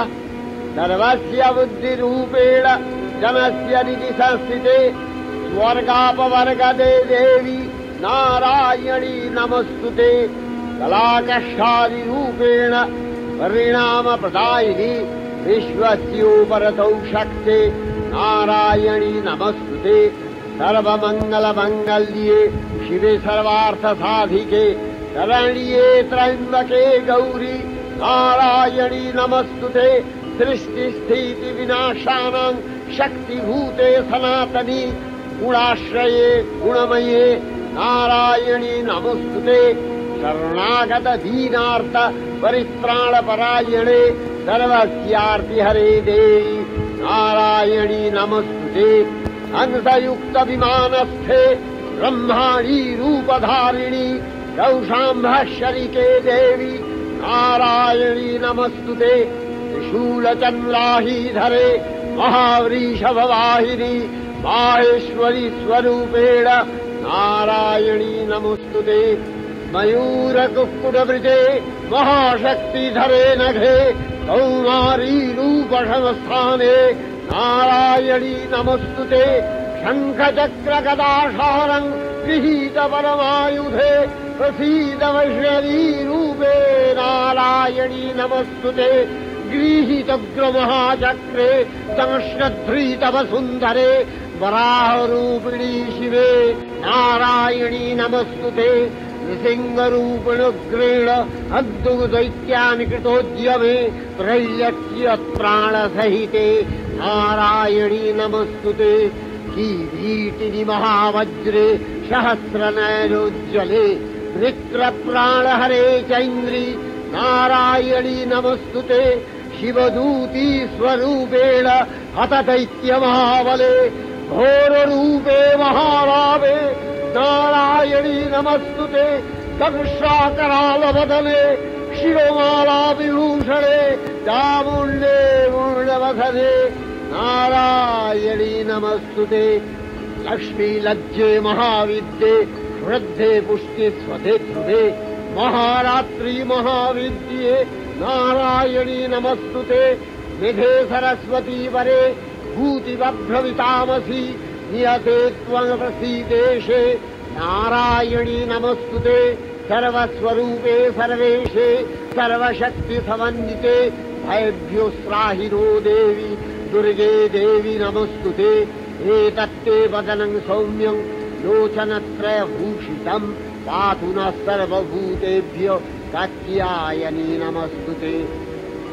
सर्वस्य बुद्धिरूपेण जनस्य निधि संस्थिते स्वर्गापवर्गदे देवी नारायणी नमस्तुते कलाकषादिरूपेण परिणामप्रदायिनी विश्वस्योपरतौ शक्ते नारायणी नमस्तुते सर्वमङ्गलमङ्गल्ये शिवे सर्वार्थसाधिके शरण्ये त्र्यम्बके गौरी नारायणी नमस्तुते सृष्टिस्थितिविनाशानां शक्तिभूते सनातनी गुणाश्रये गुणमये नारायणी नमस्तुते शरणागत दीनार्थ परित्राणपरायणे सर्वस्यार्तिहरे देवी नारायणी नमस्तुते हंसयुक्त विमानस्थे ब्रह्माणी रूपधारिणी कौशाम्भशरिके देवी नारायणी नमस्तुते त्रिशूलचन्द्राहीधरे महावृषभवाहिनी माहेश्वरी स्वरूपेण नारायणी नमस्तुते मयूरकुक्कुटवृते महाशक्तिधरे नघे कौमारी रूपसंस्थाने नारायणी नमस्तुते शङ्खचक्रगदाशारं गृहीत परमायुधे प्रसीद वैष्णवी रूपे नारायणी नमस्तुते गृहीतग्रमहाचक्रे संश्रध्रीतवसुन्धरे वराहरूपिणी शिवे नारायणी नमस्तुते नृसिंहरूपिणुग्रेण अद्दुदैत्यानि कृतोद्यमे त्रैलक्ष्यप्राणसहिते नारायणी नमस्तुते किरीटिनि महावज्रे सहस्रनयनोज्ज्वले विक्रप्राणहरे चैन्द्री नारायणी नमस्तुते शिवदूती स्वरूपेण हतदैत्यमहाबले घोररूपे महारावे नारायणी नमस्तुते दंशाकरालवदने शिरोमालाविभूषणे चामुण्डे मूर्णवधने नारायणी नमस्तुते लक्ष्मीलज्जे महाविद्ये श्रद्धे पुष्टे स्वधे ध्रुवे महारात्रि महाविद्ये नारायणी नमस्तुते निधे सरस्वती वरे भूतिबभ्रवितामसि नियते त्वं प्रसीदेशे नारायणी नमस्तुते सर्वस्वरूपे सर्वेशे सर्वशक्तिसमन्विते भयभ्योस्त्राहिनो देवी दुर्गे देवी नमस्तुते एतत्ते वदनं सौम्यं लोचनत्रयभूषितम् पातु नः सर्वभूतेभ्यो कात्यायनी नमस्तुते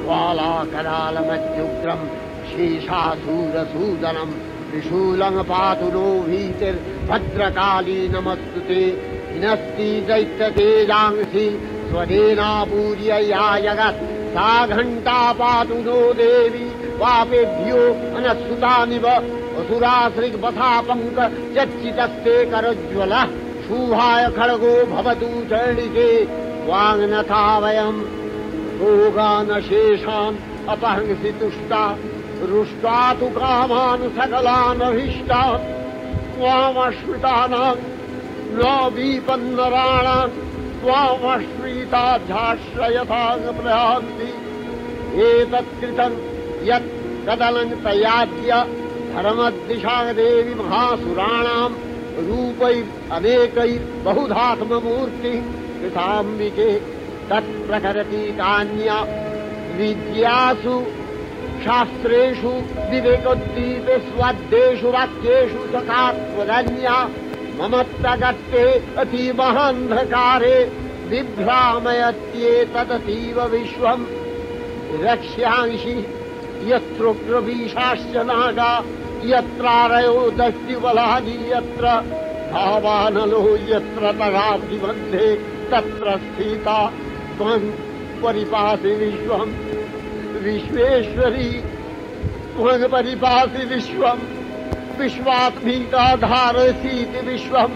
ज्वालाकरालमत्युग्रम् शेषासूरसूदनम् त्रिशूलं पातु नो भीतिर्भद्रकाली नमस्तुते हिनस्ति दैत्यतेजांसि स्वदेनापूर्य या जगत् सा घण्टा पातु नो देवी पापेभ्यो अनस्तुतानिव असुराश्रिपथापङ्क चच्चितस्ते करज्ज्वलः शुभाय खड्गो भवतु चर्णिके वाङ्नथा वयम् रोगानशेषान् अपहंसि तुष्टा रुष्टा तु कामान् सकलानभीष्टान् त्वामश्रितानाम् न विपन्नराणाम् त्वामश्रिताध्याश्रयथाङ्प्रयान्ति एतत्कृतम् यत् कदनं तयाद्य धर्मदिशा देवी महासुराणाम् रूपैरनेकैर्बहुधात्ममूर्तिः कृताम्बिके तत्प्रकरति कान्या विद्यासु शास्त्रेषु विवेकोद्दीपे स्वाद्येषु वाक्येषु सखात्वदन्या ममत्तगत्ते अतिमहान्धकारे बिभ्रामयत्येतदतीव विश्वम् रक्ष्यांसि यत्रोग्रवीशाश्च नागा यत्रारयो दष्टिबलानि यत्र धावानलो यत्र तगाब्धिमध्ये तत्र स्थिता त्वं परिपासि विश्वं विश्वेश्वरी त्वं परिपासि विश्वं विश्वात्मिका धारसीति विश्वं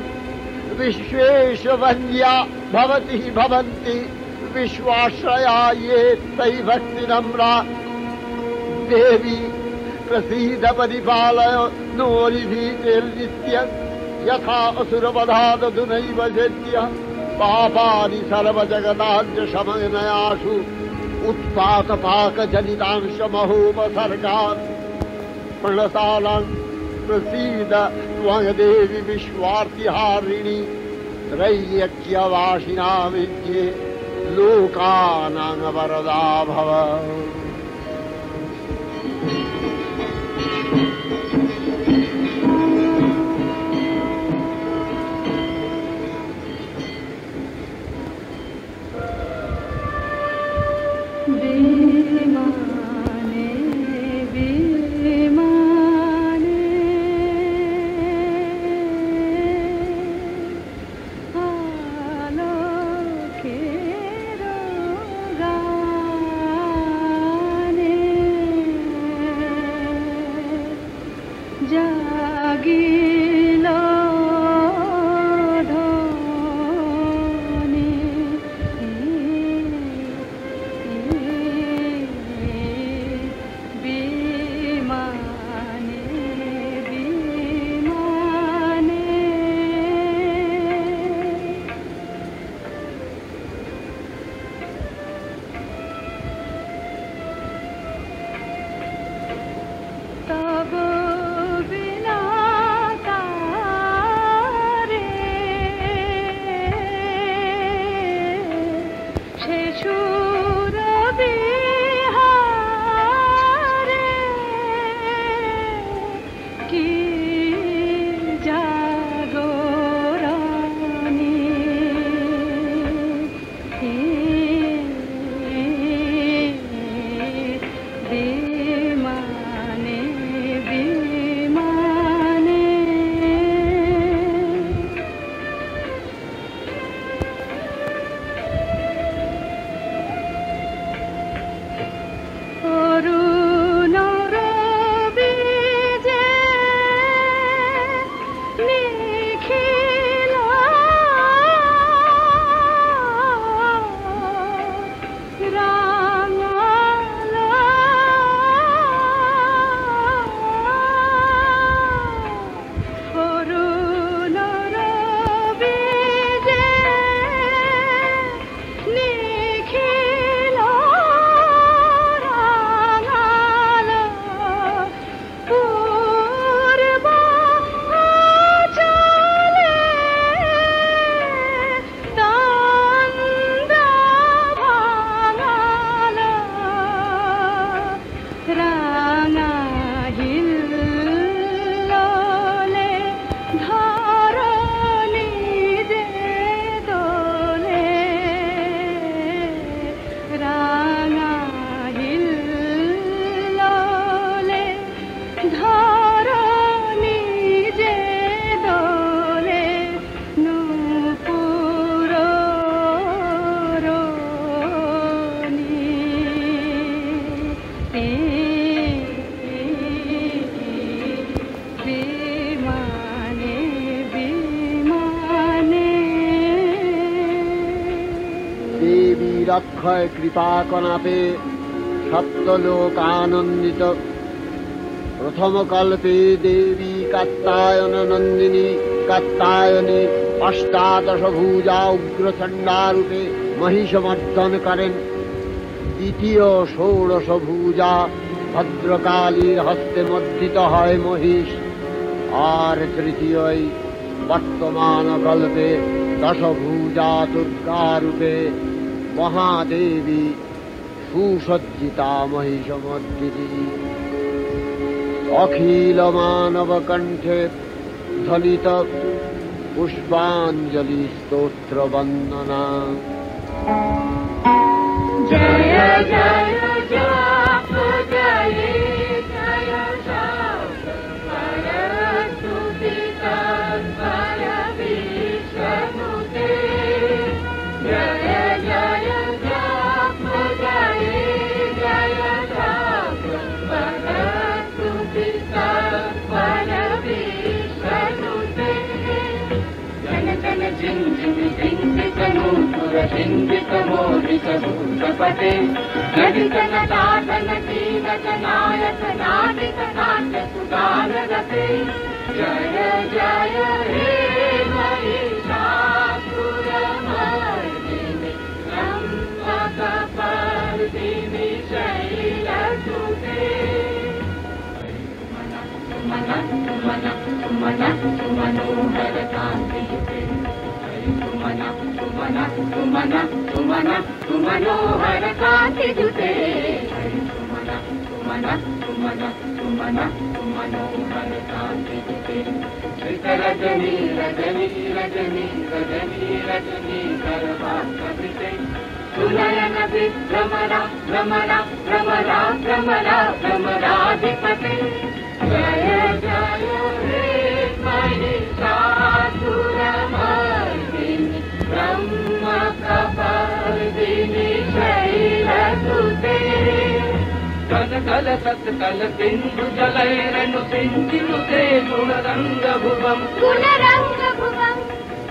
विश्वेशवन्या भवति भवन्ति विश्वाश्रया ये तयि भक्तिनम्रा देवी प्रसीद परिपालय नोरिभीतिर्नित्यं यथा असुरवधादधुनैव चेत्य पापानि सर्वजगदाद्य शमनयासु उत्पातपाकजनितांशमहोपसर्गात् प्रणतानां प्रसीद त्वं देवी विश्वार्तिहारिणि त्रैयक्यवासिनां विद्ये लोकानां वरदा भव। অক্ষয় কৃপা কনাপে সপ্তলোকানন্দিত প্রথম কল্পে দেবী কাত্যায়ন নন্দিনী কাত্যায়নে অষ্টাদশ ভুজা উগ্রচণ্ডারূপে মহিষমর্দন করেন। দ্বিতীয় ষোড়শ ভুজা ভদ্রকালীর হস্তে মর্দিত হয় মহিষ। আর তৃতীয় বর্তমান কল্পে দশভুজা দুর্গারূপে মহাদেবী সুসজ্জিতা মহিষমর্দিনী। অখিল মানব কণ্ঠে ধ্বনিত পুষ্পাঞ্জলি স্তোত্র বন্দনা। জয় জয় জপ জয় জয় সরস্বতী তৎপর বিশ্বনুতে। জয় জয় किञ्चित् मोदितभूतपते नटितनटाटनकीनटनायकनाटितनाट्यसुगानरते जय जय हे महिषासुरमर्दिनि रम्भकपर्दिनि शैलसुते मनोहरकान्तियुते मनोहरकान्तियुते मनोहरकान्तियुते रजनी रजनी रजनी रजनी रजनी करवाकविते सुनयन विभ्रमरा भ्रमरा भ्रमरा भ्रमरा भ्रमराधिपते जय जय हे महिषासुरमर्दिनि ब्रह्मकपर्दिनि शैलसुते कल सत्कल सिन्धु जलैरनु सिञ्चिनुते गुणरङ्गभुवम्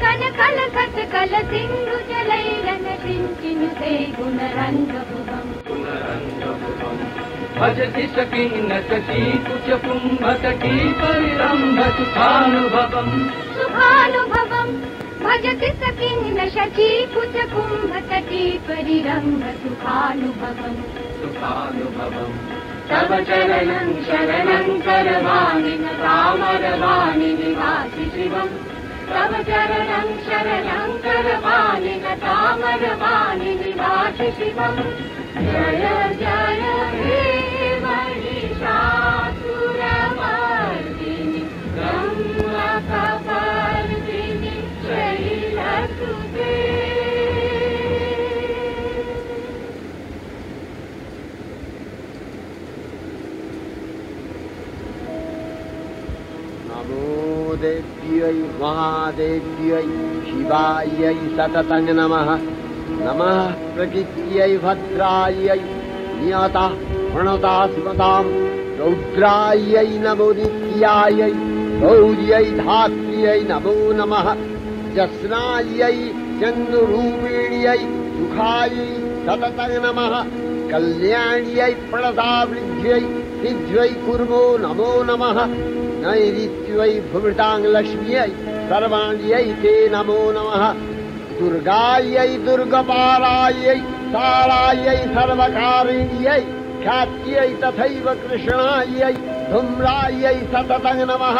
कनकल सत्कल सिन्धु जलैरन सिञ्चिनुते गुणरङ्गभुवम् भजति सकीन सखी कुच कुम्भतटी परिरम्भ सुखानुभवम् भजति सकिन्न शची कुच कुम्भतटी परिरम्भ सुखानुभवम् तव चरणं शरणं करवाणि तामरवाणि निवासि शिवम् तव चरणं शरणं करवाणि तामरवाणि निवासि शिवम् जय जय हे महिषासुरमर्दिनि ब्रह्मकपर्दिनि शैलसुते नमो देव्यै महादेव्यै शिवायै सततं नमः नमः प्रकृत्यै भद्रायै नियता प्रणता स्मतां रौद्रायै नमो नित्यायै गौर्यै धात्र्यै नमो नमः जस्नायै चन्द्ररूपिण्यै सुखायै सततं नमः कल्याण्यै प्रणतावृद्ध्यै सिद्ध्यै कुर्मो नमो नमः नैऋत्यै भुवृताङ्गलक्ष्म्यै सर्वाण्यै ते नमो नमः दुर्गायै दुर्गपालायै तारायै सर्वकारिण्यै ख्यात्यै तथैव कृष्णायै धूम्रायै सततं नमः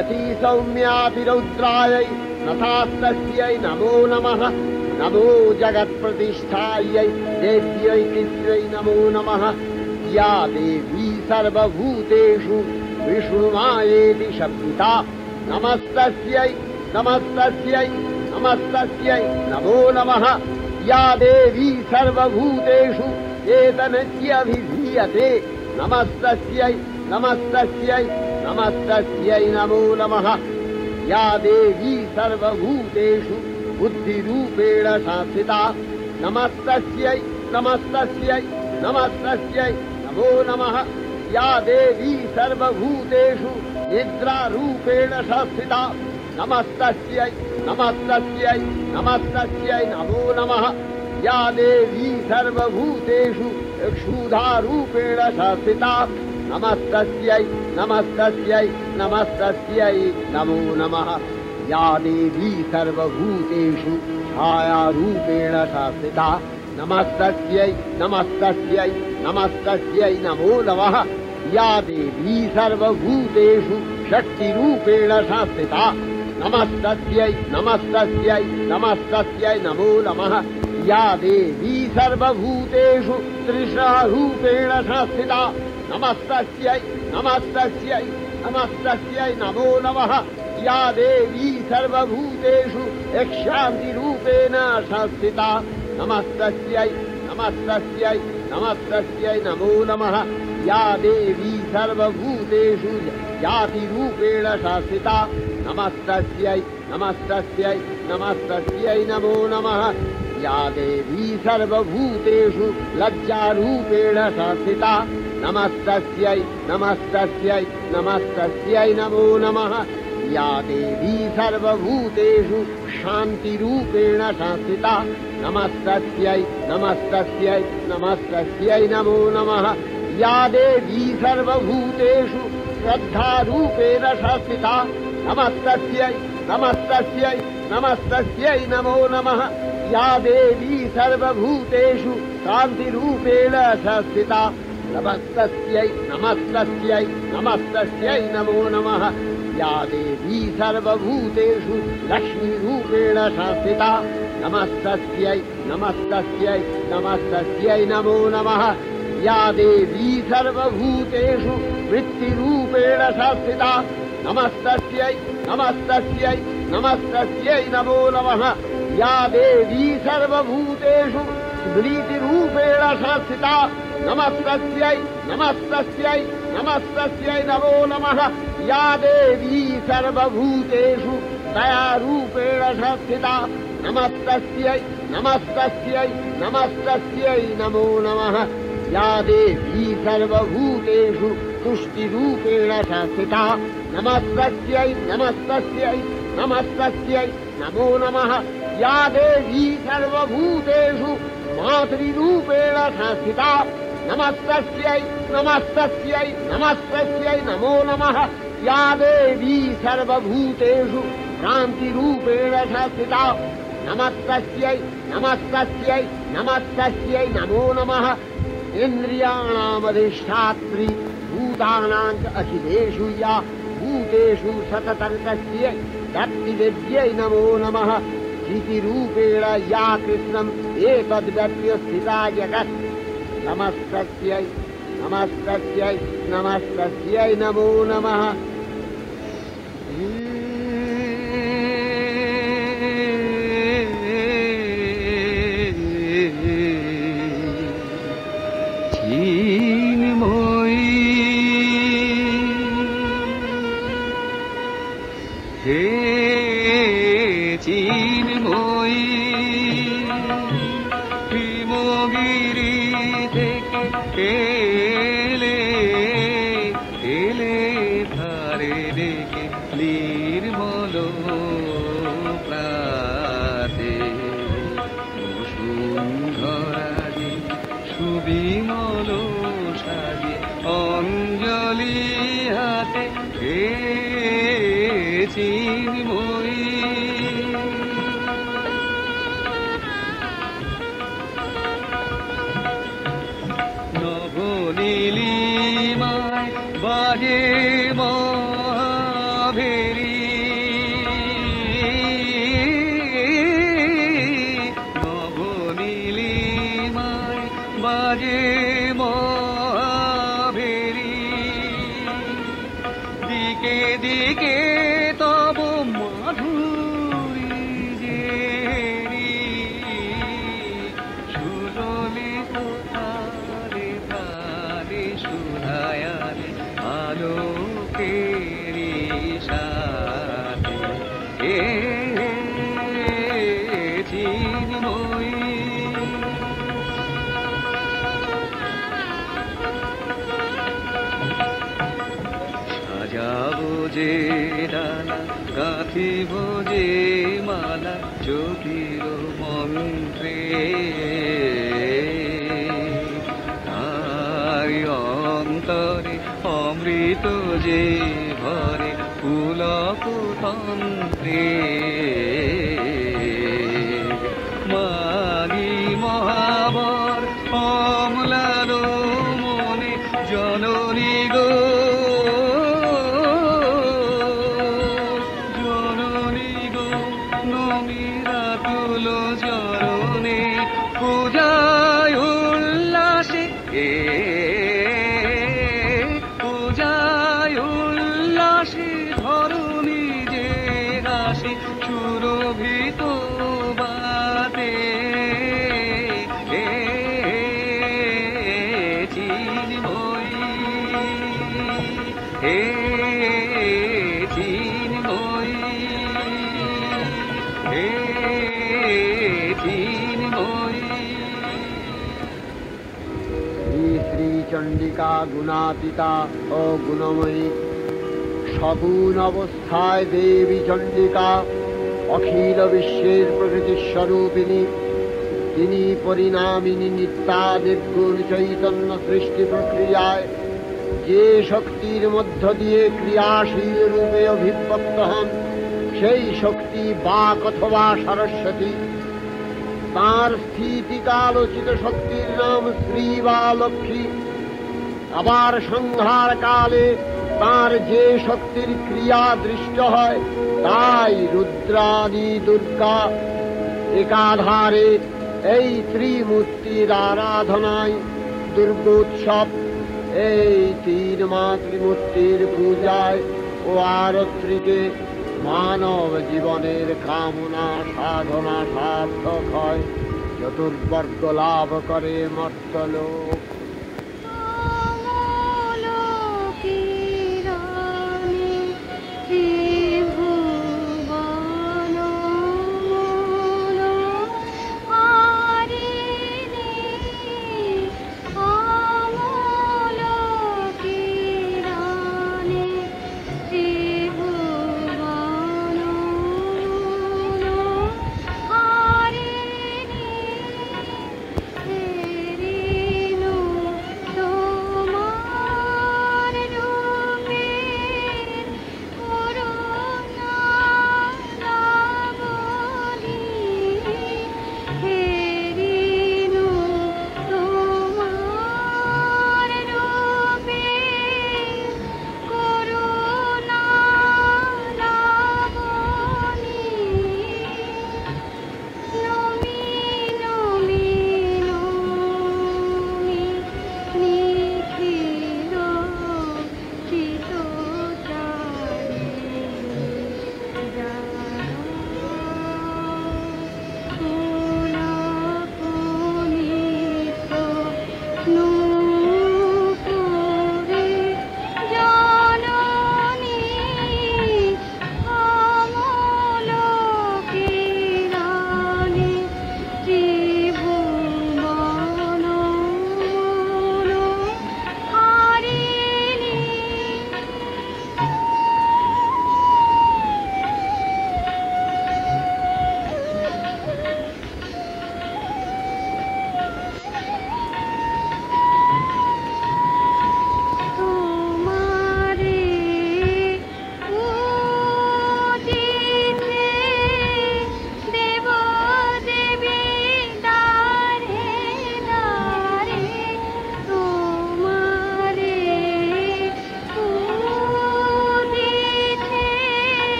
अतिसौम्यातिरौद्रायै नथास्तस्यै नमो नमः नमो जगत्प्रतिष्ठायै देव्यै तिस्रै नमो नमः या देवी सर्वभूतेषु विष्णुमायेति शब्दिता नमस्तस्यै नमस्तस्यै नमस्तस्यै नमो नमः या देवी सर्वभूतेषु एतनित्यभिधीयते नमस्तस्यै नमस्तस्यै नमस्तस्यै नमो नमः या देवी सर्वभूतेषु बुद्धिरूपेण संस्थिता नमस्तस्यै नमस्तस्यै नमस्तस्यै नमो नमः या देवी सर्वभूतेषु निद्रारूपेण संस्थिता नमस्तस्यै नमस्तस्यै नमस्तस्यै नमो नमः या देवी सर्वभूतेषु क्षुधारूपेण संस्थिता नमस्तस्यै नमस्तस्यै नमस्तस्यै नमो नमः या देवी सर्वभूतेषु छायारूपेण संस्थिता नमस्तस्यै नमस्तस्यै नमस्तस्यै नमो नमः या देवी सर्वभूतेषु शक्तिरूपेण संस्थिता नमस्तस्यै नमस्तस्यै नमस्तस्यै नमो नमः या देवी सर्वभूतेषु तृष्णारूपेण संस्थिता नमस्तस्यै नमस्तस्यै नमस्तस्यै नमो नमः या देवी सर्वभूतेषु शान्तिरूपेण संस्थिता नमस्तस्यै नमस्तस्यै नमस्तस्यै नमो नमः या देवी सर्वभूतेषु जातिरूपेण संस्थिता नमस्तस्यै नमस्तस्यै नमस्तस्यै नमो नमः या देवी सर्वभूतेषु लज्जारूपेण संस्थिता नमस्तस्यै नमस्तस्यै नमस्तस्यै नमो नमः या देवी सर्वभूतेषु शान्तिरूपेण संस्थिता नमस्तस्यै नमस्तस्यै नमस्तस्यै नमो नमः। या देवी सर्वभूतेषु श्रद्धारूपेण संस्थिता नमस्तस्यै नमस्तस्यै नमस्तस्यै नमो नमः। या देवी सर्वभूतेषु कान्तिरूपेण संस्थिता नमस्तस्यै नमस्तस्यै नमस्तस्यै नमो नमः। या देवी सर्वभूतेषु लक्ष्मीरूपेण संस्थिता नमस्तस्यै नमस्तस्यै नमस्तस्यै नमो नमः। या देवी सर्वभूतेषु वृत्तिरूपेण संस्थिता नमस्तस्यै नमस्तस्यै नमस्तस्यै नमो नमः। या देवी सर्वभूतेषु स्मृतिरूपेण संस्थिता नमस्तस्यै नमस्तस्यै नमस्तस्यै नमो नमः। या देवी सर्वभूतेषु दयारूपेण संस्थिता नमस्तस्यै नमस्तस्यै नमस्तस्यै नमो नमः। या देवी सर्वभूतेषु तुष्टिरूपेण संस्थिता नमस्तस्यै नमस्तस्यै नमस्तस्यै नमो नमः। या देवी सर्वभूतेषु मातृरूपेण संस्थिता नमस्तस्यै नमस्तस्यै नमस्तस्यै नमो नमः। या देवी सर्वभूतेषु क्रान्तिरूपेण संस्थिता नमस्तस्यै नमस्तस्यै नमस्तस्यै नमो नमः। इन्द्रियाणामधिष्ठात्री भूतानां अखिलेषु या भूतेषु सततं तस्यै दत्तिविद्यै नमो नमः। चितिरूपेण या कृष्णम् एतद्व्यप्य स्थिता जगत् नमस्तस्यै नमस्तस्यै नमस्तस्यै नमो नमः। चंडिका गुणातीता अगुणमयी सगुण अवस्थाय देवी चंडिका अखिल विश्वेर प्रकृति स्वरूपिणी তিনি পরিণামিনী নিত্যা নির্গুণ চৈতন্য সৃষ্টি প্রক্রিয়ায় যে শক্তির মধ্য দিয়ে ক্রিয়াশীল রূপে অভিব্যক্ত হন, সেই শক্তি বাক অথবা সরস্বতী। তাঁর স্থিতিকালোচিত শক্তির নাম শ্রী বা লক্ষ্মী। আবার সংহার কালে তাঁর যে শক্তির ক্রিয়া দৃষ্ট হয়, তাই রুদ্রাদি দুর্গা। একাধারে এই ত্রিমূর্তির আরাধনায় দুর্গোৎসব, এই তিন মাতৃমূর্তির পূজায় ও আরত্রিকে মানব জীবনের কামনা সাধনা সার্থক হয়, চতুর্বর্গ লাভ করে মর্ত্যলোক।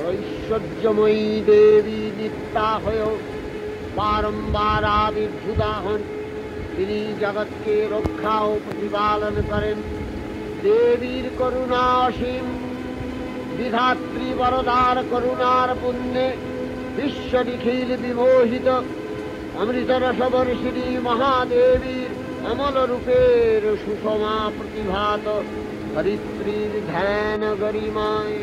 ঐশ্বর্যময়ী দেবী নিত্যা হয়েও বারম্বার আবির্ভূতা হন। তিনি জগৎকে রক্ষা ও প্রতিপালন করেন। দেবীর করুণা অসীম, বিধাত্রী বরদার করুণার পুণ্যে বিশ্ব নিখিল বিমোহিত। অমৃতরসবর্ষিণী মহাদেবীর অমল রূপের সুষমা প্রতিভাত হরিত্রীর ধ্যান গরিমায়।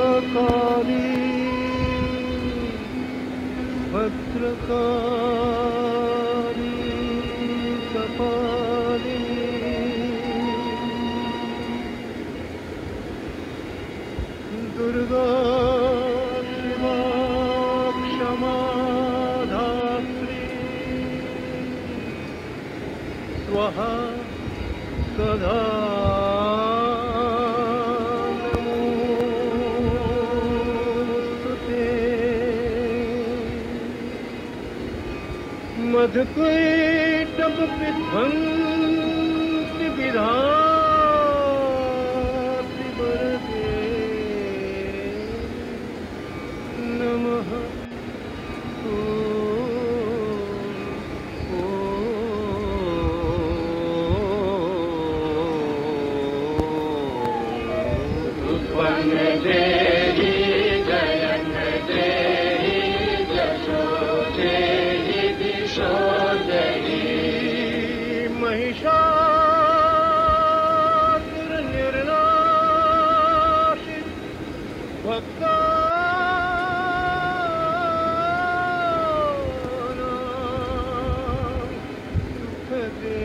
মঙ্গলকালী ভদ্রকালী কপালিনী দুর্গা শিবা ক্ষমা ধাত্রী স্বাহা সদা নমোস্তুতে। मधुकैटभ विध्वंसि विधाति वरदे नमः। उत्पन्न देहि जयन देहि जशो देहि दिशो देहि महिषासुर निर्नाशि भक्तानां सुखदे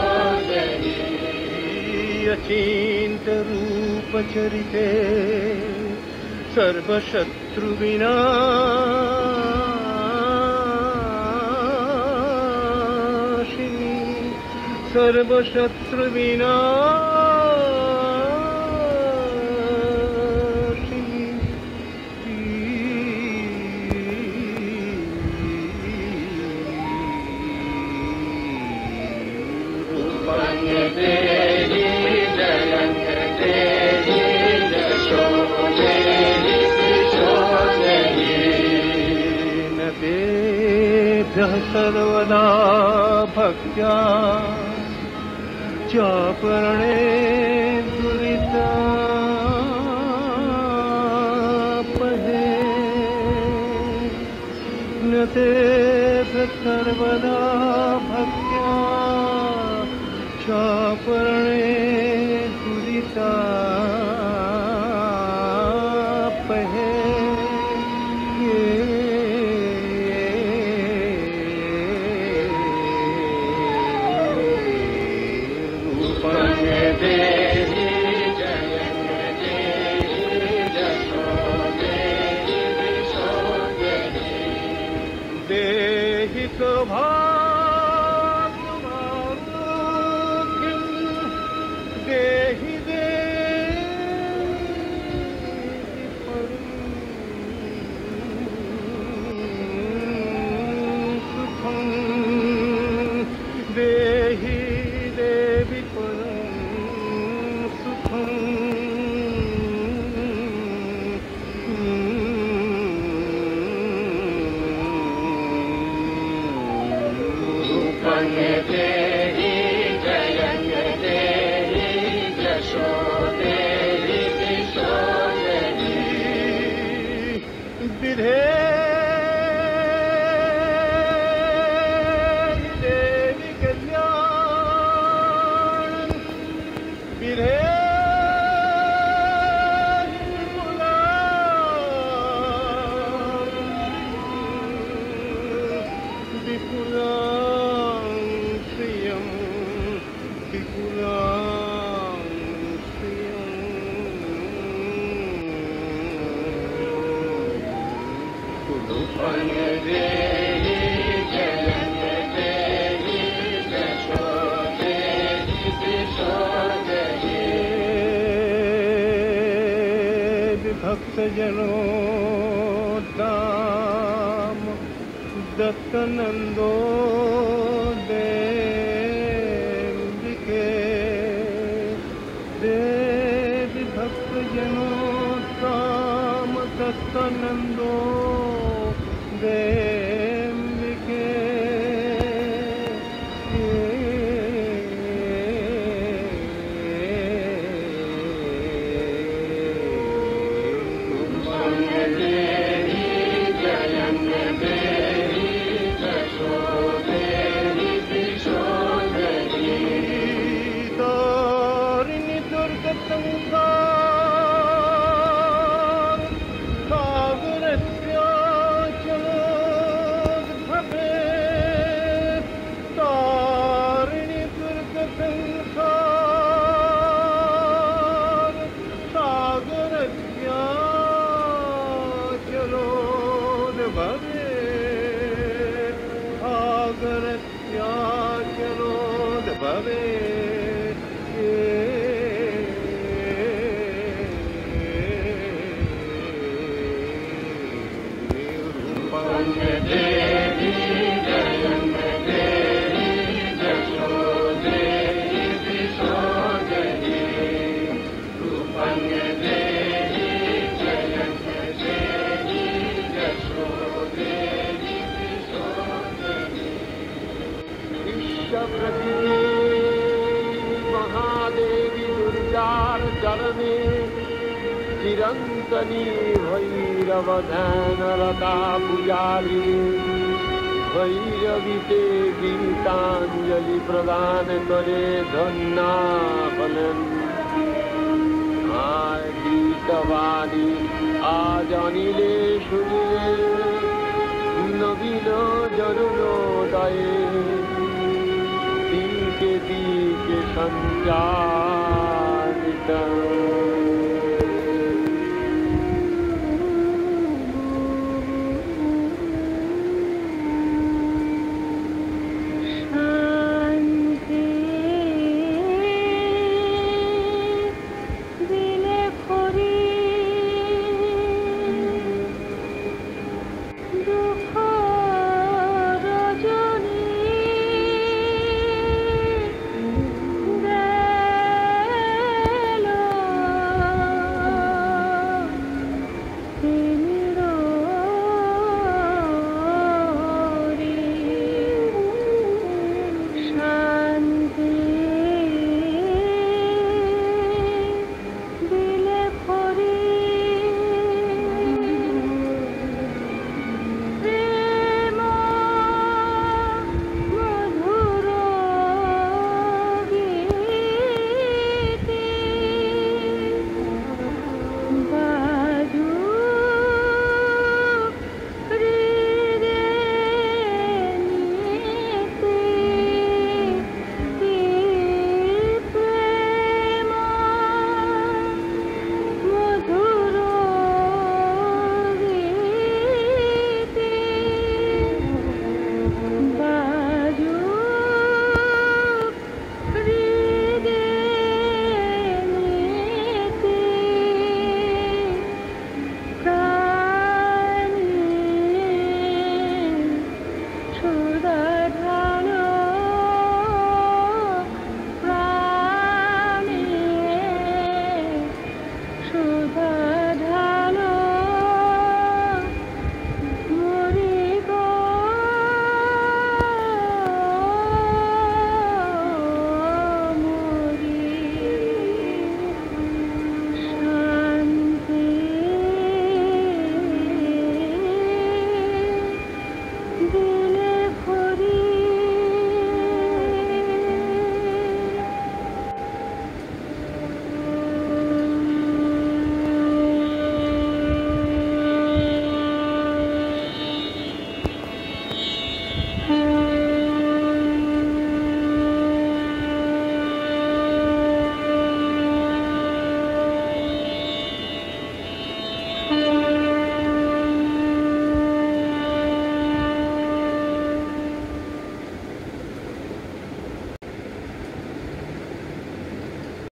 सर्वसौभाग्यदायिनी अचिंत रूप चरिते सर्वशत्रु विनाशिनी सर्वशत्रु सर्वदा भक्त्या चापरणे दुरितापहे न ते सर्वदा भक्त्या चापरणे दुरितापहे देहि सौभाग्यमारोग्यं देहि देहि परं सुखं देहि देवि परं सुखं रूपं देहि जयं देहि यशो देहि दिशो देहि विभक्तजनों दाम दत्तनंदो देविके देवी भक्तजनों दाम दत्तनंदो देविके तारिणी दुर्गतंकार सागरस्याचलोद्भवे तारिणी दुर्गतंकार सागरस्याचलोद्भवे सागरस्याचलोद्भवे महादेवी दुर्गार चरणे चिरंतनी भैरव ध्यान रता पुजारी भैरवी ते गीतांजलि प्रदान करे धन्ना फलन आय गीतवाणी आज अनिले शुनिले नवीन जनुनोदये दिके दिके संचारित